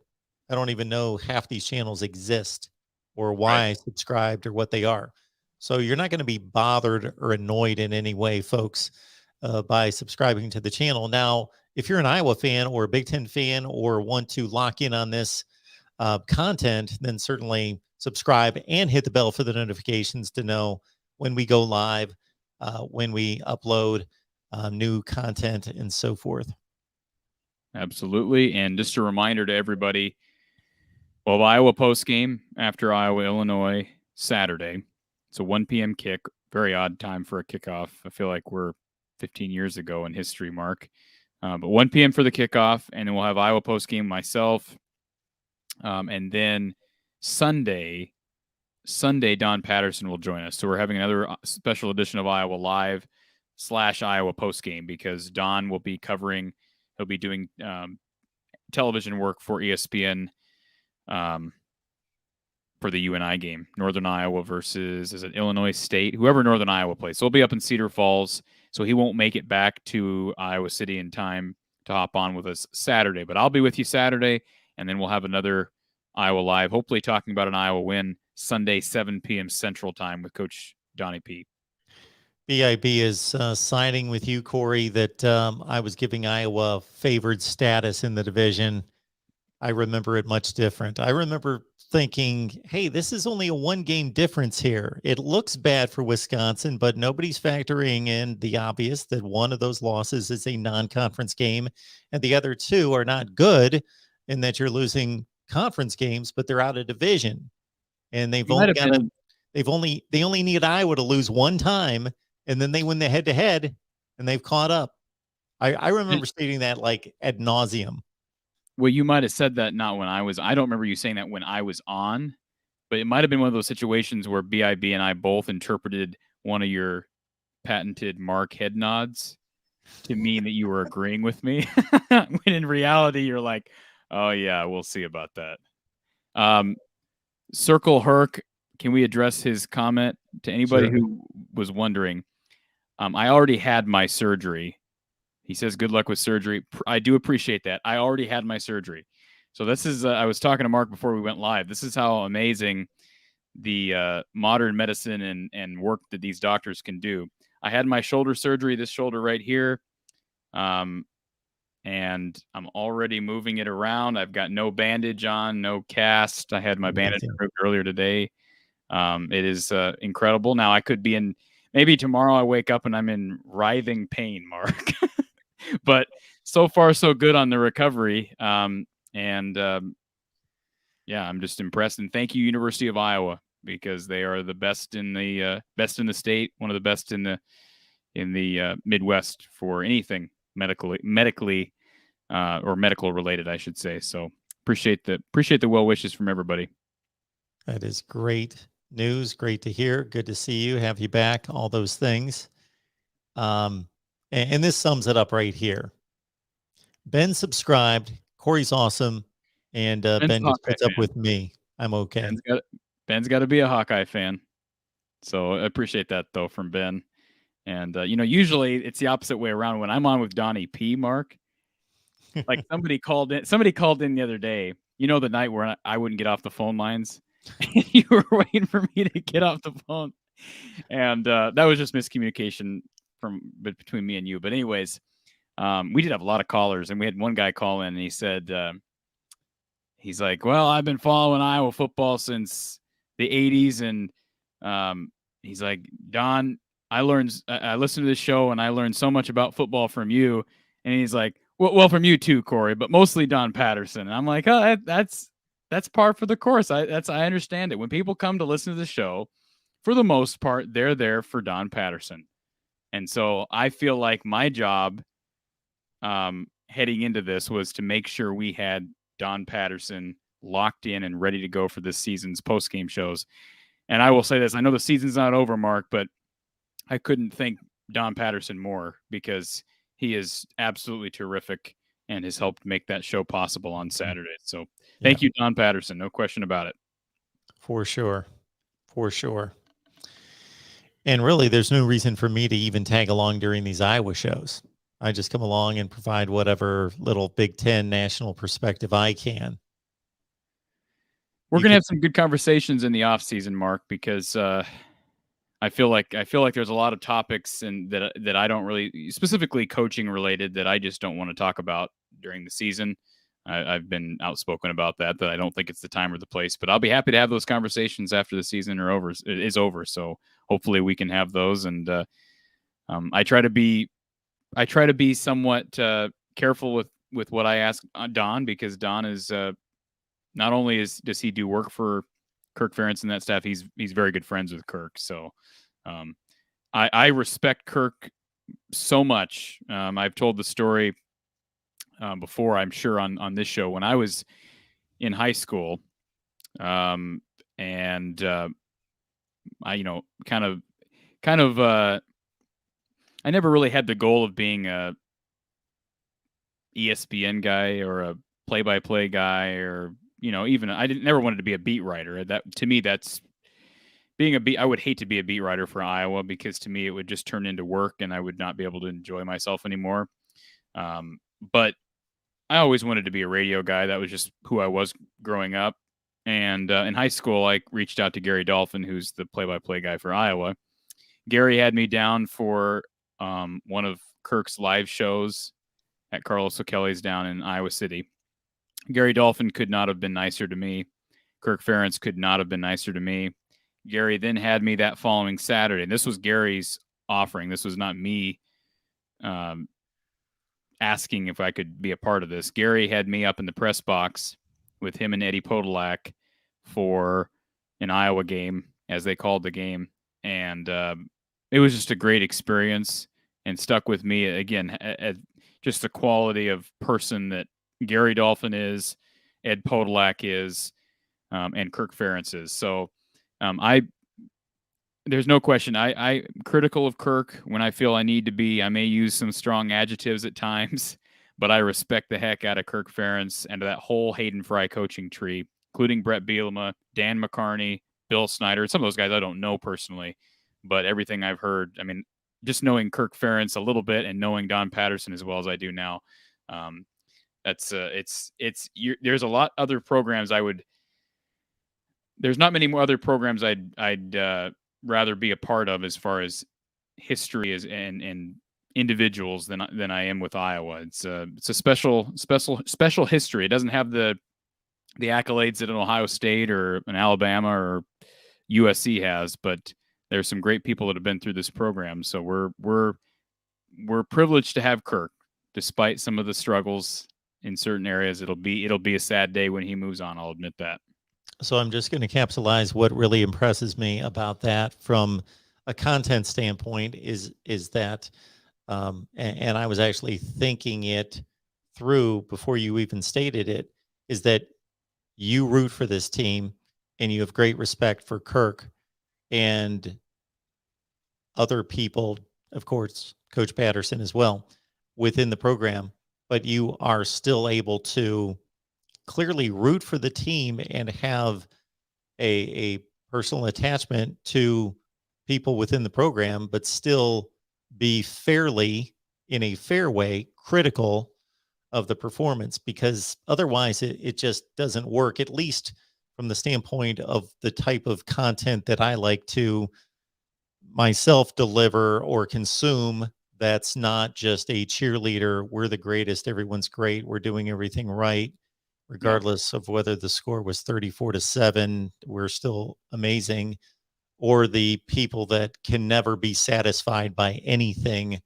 I don't even know half these channels exist or why I subscribed or what they are. So you're not going to be bothered or annoyed in any way, folks, by subscribing to the channel. Now, if you're an Iowa fan or a Big Ten fan or want to lock in on this content, then certainly subscribe and hit the bell for the notifications to know when we go live, when we upload new content and so forth. Absolutely. And just a reminder to everybody, well, Iowa post game after Iowa, Illinois, Saturday. It's a 1 p.m. kick. Very odd time for a kickoff. I feel like we're 15 years ago in history, Mark. But 1 p.m. for the kickoff, and then we'll have Iowa post game myself. And then Sunday, Don Patterson will join us. So we're having another special edition of Iowa Live / Iowa post game because Don will be covering. He'll be doing television work for ESPN for the UNI game, Northern Iowa versus, is it Illinois State? Whoever Northern Iowa plays. So he'll be up in Cedar Falls, so he won't make it back to Iowa City in time to hop on with us Saturday. But I'll be with you Saturday, and then we'll have another Iowa Live, hopefully talking about an Iowa win Sunday, 7 p.m. Central Time with Coach Donnie P. BIB is siding with you, Corey, that I was giving Iowa favored status in the division. I remember it much different. I remember thinking, hey, this is only a 1-game difference here. It looks bad for Wisconsin, but nobody's factoring in the obvious that one of those losses is a non-conference game and the other two are not good in that you're losing conference games, but they're out of division. And they've You might only have got to been. they only need Iowa to lose one time and then they win the head to head and they've caught up. I remember stating that like ad nauseum. Well, you might have said that not when I was. I don't remember you saying that when I was on, but it might have been one of those situations where BIB and I both interpreted one of your patented Mark head nods to mean that you were agreeing with me, when in reality you're like, "Oh yeah, we'll see about that." Circle Herc, can we address his comment to anybody Sure. who was wondering? I already had my surgery. He says, good luck with surgery. I do appreciate that. I already had my surgery. So this is, I was talking to Mark before we went live. This is how amazing the modern medicine and work that these doctors can do. I had my shoulder surgery, this shoulder right here. And I'm already moving it around. I've got no bandage on, no cast. I had my bandage removed earlier today. It is incredible. Now I could be in, maybe tomorrow I wake up and I'm in writhing pain, Mark. But so far so good on the recovery. Yeah, I'm just impressed. And thank you, University of Iowa, because they are the best in the state, one of the best in the Midwest for anything medically or medical related, I should say. So appreciate the well wishes from everybody. That is great news. Great to hear. Good to see you. Have you back. All those things. And this sums it up right here. Ben subscribed. Corey's awesome. And Ben just puts up with me. I'm okay. Ben's got to be a Hawkeye fan. So I appreciate that, though, from Ben. And, usually it's the opposite way around. When I'm on with Donnie P, Mark, like somebody called in the other day, the night where I wouldn't get off the phone lines. And you were waiting for me to get off the phone. And that was just miscommunication between me and you. But anyways, we did have a lot of callers, and we had one guy call in, and he said, he's like, well, I've been following Iowa football since the 80s. And he's like, Don, I listened to this show and I learned so much about football from you. And he's like, well, from you too, Corey, but mostly Don Patterson. And I'm like, oh, that's par for the course. I understand it. When people come to listen to the show, for the most part, they're there for Don Patterson. And so I feel like my job heading into this was to make sure we had Don Patterson locked in and ready to go for this season's post-game shows. And I will say this, I know the season's not over, Mark, but I couldn't thank Don Patterson more, because he is absolutely terrific and has helped make that show possible on Saturday. So thank you, Don Patterson. No question about it. For sure. For sure. And really, there's no reason for me to even tag along during these Iowa shows. I just come along and provide whatever little Big Ten national perspective I can. We're going to have some good conversations in the off season, Mark, because I feel like there's a lot of topics and that I don't really, specifically coaching related, that I just don't want to talk about during the season. I've been outspoken about that I don't think it's the time or the place, but I'll be happy to have those conversations after the season is over. So hopefully we can have those. And I try to be somewhat careful with what I ask Don, because Don is not only does he do work for Kirk Ferentz and that staff, he's very good friends with Kirk. So I respect Kirk so much. I've told the story before, I'm sure, on this show, when I was in high school, and I I never really had the goal of being a ESPN guy or a play-by-play guy, or even never wanted to be a beat writer. That, to me, that's being a beat. I would hate to be a beat writer for Iowa, because to me it would just turn into work and I would not be able to enjoy myself anymore. But I always wanted to be a radio guy. That was just who I was growing up. And in high school, I reached out to Gary Dolphin, who's the play-by-play guy for Iowa. Gary had me down for one of Kirk's live shows at Carlos O'Kelly's down in Iowa City. Gary Dolphin could not have been nicer to me. Kirk Ferentz could not have been nicer to me. Gary then had me that following Saturday. This was Gary's offering. This was not me asking if I could be a part of this. Gary had me up in the press box with him and Eddie Podolak for an Iowa game, as they called the game. And it was just a great experience and stuck with me, again, just the quality of person that Gary Dolphin is, Ed Podolak is, and Kirk Ferentz is. So there's no question. I'm critical of Kirk when I feel I need to be. I may use some strong adjectives at times, but I respect the heck out of Kirk Ferentz and that whole Hayden Fry coaching tree, including Brett Bielema, Dan McCarney, Bill Snyder. Some of those guys I don't know personally, but everything I've heard, I mean, just knowing Kirk Ferentz a little bit and knowing Don Patterson as well as I do now, there's a lot other programs there's not many more other programs I'd rather be a part of as far as history and individuals than I am with Iowa. It's a special history. It doesn't have the accolades that an Ohio State or an Alabama or USC has, but there's some great people that have been through this program. So we're privileged to have Kirk, despite some of the struggles in certain areas. It'll be a sad day when he moves on. I'll admit that. So I'm just going to capsulize what really impresses me about that from a content standpoint is that, and I was actually thinking it through before you even stated it, is that you root for this team and you have great respect for Kirk and other people, of course, Coach Patterson as well, within the program, but you are still able to clearly root for the team and have a personal attachment to people within the program, but still be fairly, in a fair way, critical of the performance, because otherwise it just doesn't work, at least from the standpoint of the type of content that I like to myself deliver or consume. That's not just a cheerleader. We're the greatest. Everyone's great. We're doing everything right. Regardless of whether the score was 34-7, we're still amazing, or the people that can never be satisfied by anything,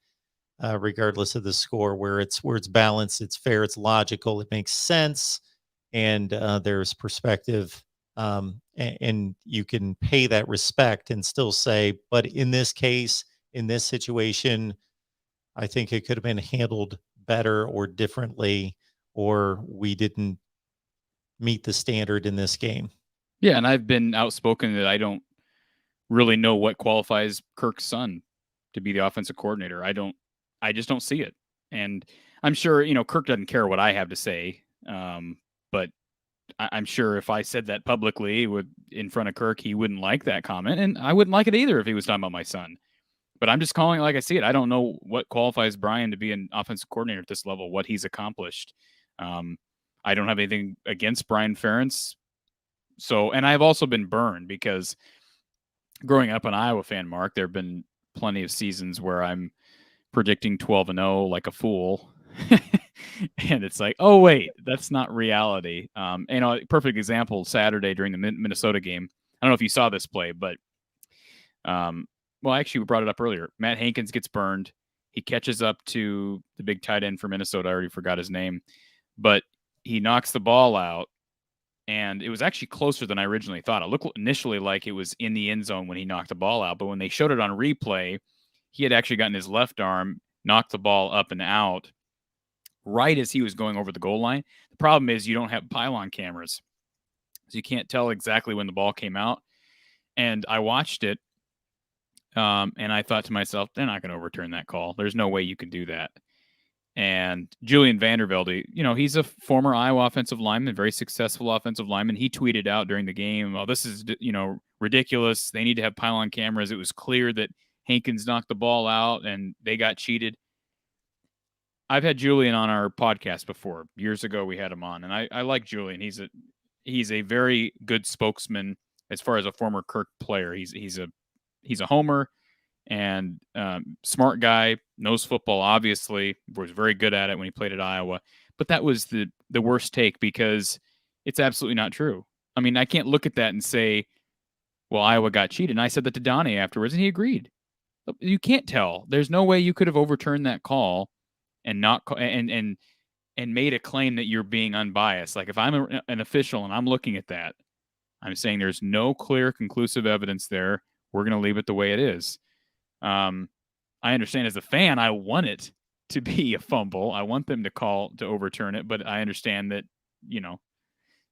regardless of the score, where it's balanced, it's fair, it's logical, it makes sense, and there's perspective, and you can pay that respect and still say, but in this case, in this situation, I think it could have been handled better or differently, or we didn't meet the standard in this game. Yeah, and I've been outspoken that I don't really know what qualifies Kirk's son to be the offensive coordinator. I just don't see it. And I'm sure, Kirk doesn't care what I have to say. But I'm sure if I said that publicly in front of Kirk, he wouldn't like that comment. And I wouldn't like it either if he was talking about my son. But I'm just calling it like I see it. I don't know what qualifies Brian to be an offensive coordinator at this level, what he's accomplished. I don't have anything against Brian Ferentz. So, and I've also been burned because growing up an Iowa fan, Mark, there have been plenty of seasons where I'm predicting 12-0 like a fool. And it's like, oh, wait, that's not reality. Perfect example, Saturday during the Minnesota game. I don't know if you saw this play, but, actually, we brought it up earlier. Matt Hankins gets burned. He catches up to the big tight end for Minnesota. I already forgot his name. But he knocks the ball out, and it was actually closer than I originally thought. It looked initially like it was in the end zone when he knocked the ball out, but when they showed it on replay, he had actually gotten his left arm, knocked the ball up and out right as he was going over the goal line. The problem is you don't have pylon cameras, so you can't tell exactly when the ball came out. And I watched it, and I thought to myself, they're not going to overturn that call. There's no way you can do that. And Julian Vandervelde, he's a former Iowa offensive lineman, very successful offensive lineman. He tweeted out during the game, "Oh, this is, ridiculous. They need to have pylon cameras. It was clear that Hankins knocked the ball out and they got cheated." I've had Julian on our podcast before. Years ago, we had him on, and I like Julian. He's a very good spokesman as far as a former Kirk player. He's a homer. And smart guy, knows football, obviously, was very good at it when he played at Iowa. but that was the worst take because it's absolutely not true. I mean, I can't look at that and say, well, Iowa got cheated. And I said that to Donnie afterwards, and he agreed. You can't tell. There's no way you could have overturned that call and not and made a claim that you're being unbiased. Like if I'm an official and I'm looking at that, I'm saying there's no clear, conclusive evidence there. We're going to leave it the way it is. I understand as a fan, I want it to be a fumble. I want them to overturn it, but I understand that,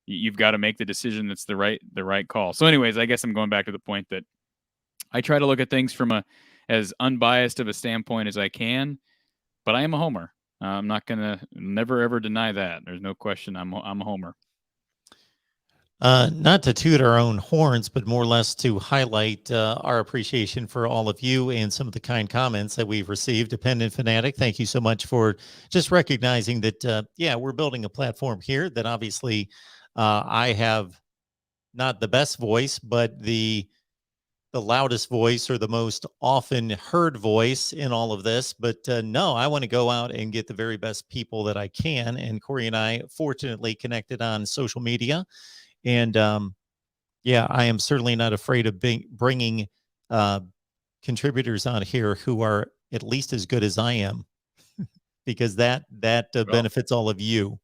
you've got to make the decision that's the right call. So anyways, I guess I'm going back to the point that I try to look at things from as unbiased of a standpoint as I can, but I am a homer. I'm not going to never, ever deny that. There's no question I'm a homer. Not to toot our own horns, but more or less to highlight our appreciation for all of you and some of the kind comments that we've received. Dependent Fanatic, thank you so much for just recognizing that, we're building a platform here that obviously I have not the best voice, but the loudest voice or the most often heard voice in all of this. But no, I want to go out and get the very best people that I can. And Corey and I fortunately connected on social media. And I am certainly not afraid of bringing contributors on here who are at least as good as I am, because that benefits all of you.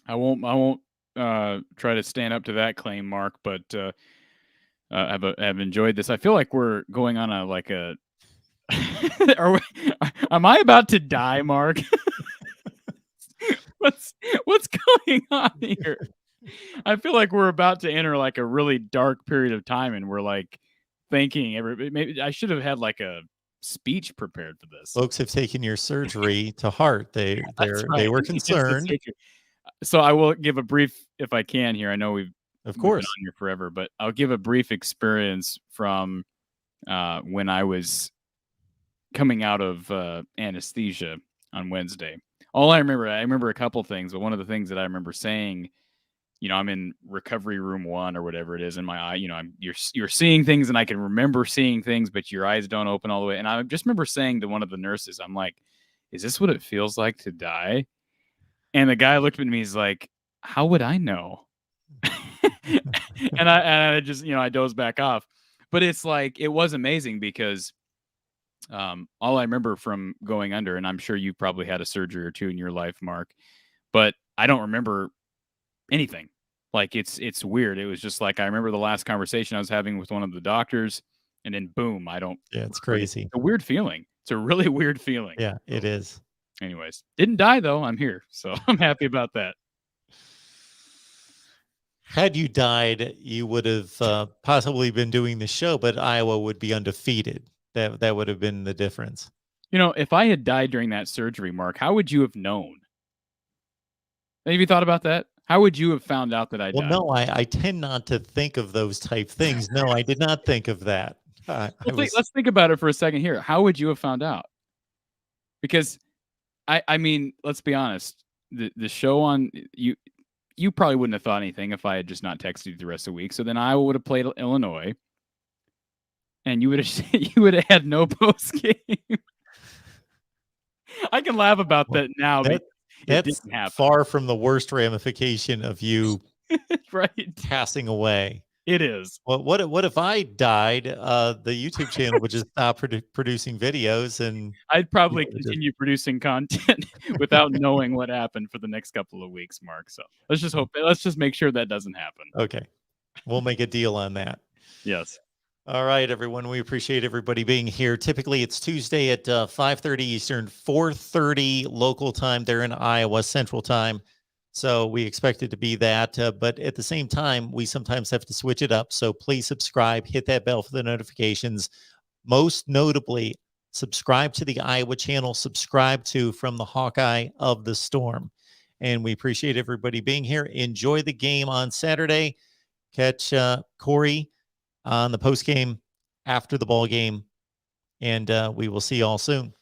I won't try to stand up to that claim, Mark, but have enjoyed this. I feel like we're going on am I about to die, Mark? What's going on here? I feel like we're about to enter like a really dark period of time, and we're like thinking maybe I should have had like a speech prepared for this. Folks have taken your surgery to heart. They were concerned. So I will give a brief, if I can here. I know we've of course been on here forever, but I'll give a brief experience from when I was coming out of anesthesia on Wednesday. I remember a couple things, but one of the things that I remember saying, I'm in recovery room 1 or whatever it is in my eye, you're seeing things, and I can remember seeing things, but your eyes don't open all the way. And I just remember saying to one of the nurses, I'm like, is this what it feels like to die? And the guy looked at me, he's like, how would I know? and I just, I dozed back off. But it's like, it was amazing because all I remember from going under, and I'm sure you probably had a surgery or two in your life, Mark, but I don't remember anything. Like it's weird. It was just like, I remember the last conversation I was having with one of the doctors, and then boom, I don't. Yeah, it's crazy. It's a weird feeling. It's a really weird feeling. Yeah, it is. Anyways, didn't die though. I'm here, so I'm happy about that. Had you died, you would have possibly been doing the show, but Iowa would be undefeated. That would have been the difference. If I had died during that surgery, Mark, how would you have known? Have you thought about that? How would you have found out that I died? Well, no, I tend not to think of those type things. No, I did not think of that. Let's think about it for a second here. How would you have found out? Because I mean, let's be honest. The show on you probably wouldn't have thought anything if I had just not texted you the rest of the week. So then I would have played Illinois, and you would have had no post game. I can laugh about that now. That's far from the worst ramification of you right passing away. It is. Well, what if I died? The YouTube channel would just stop producing videos, and I'd probably continue producing content without knowing what happened for the next couple of weeks, Mark. So let's just make sure that doesn't happen. Okay, we'll make a deal on that. Yes. All right, everyone. We appreciate everybody being here. Typically, it's Tuesday at 5:30 Eastern, 4:30 local time. They're in Iowa Central Time. So we expect it to be that. But at the same time, we sometimes have to switch it up. So please subscribe, hit that bell for the notifications. Most notably, subscribe to the Iowa channel, subscribe to From the Hawkeye of the Storm. And we appreciate everybody being here. Enjoy the game on Saturday. Catch Corey on the post game after the ball game. And we will see you all soon.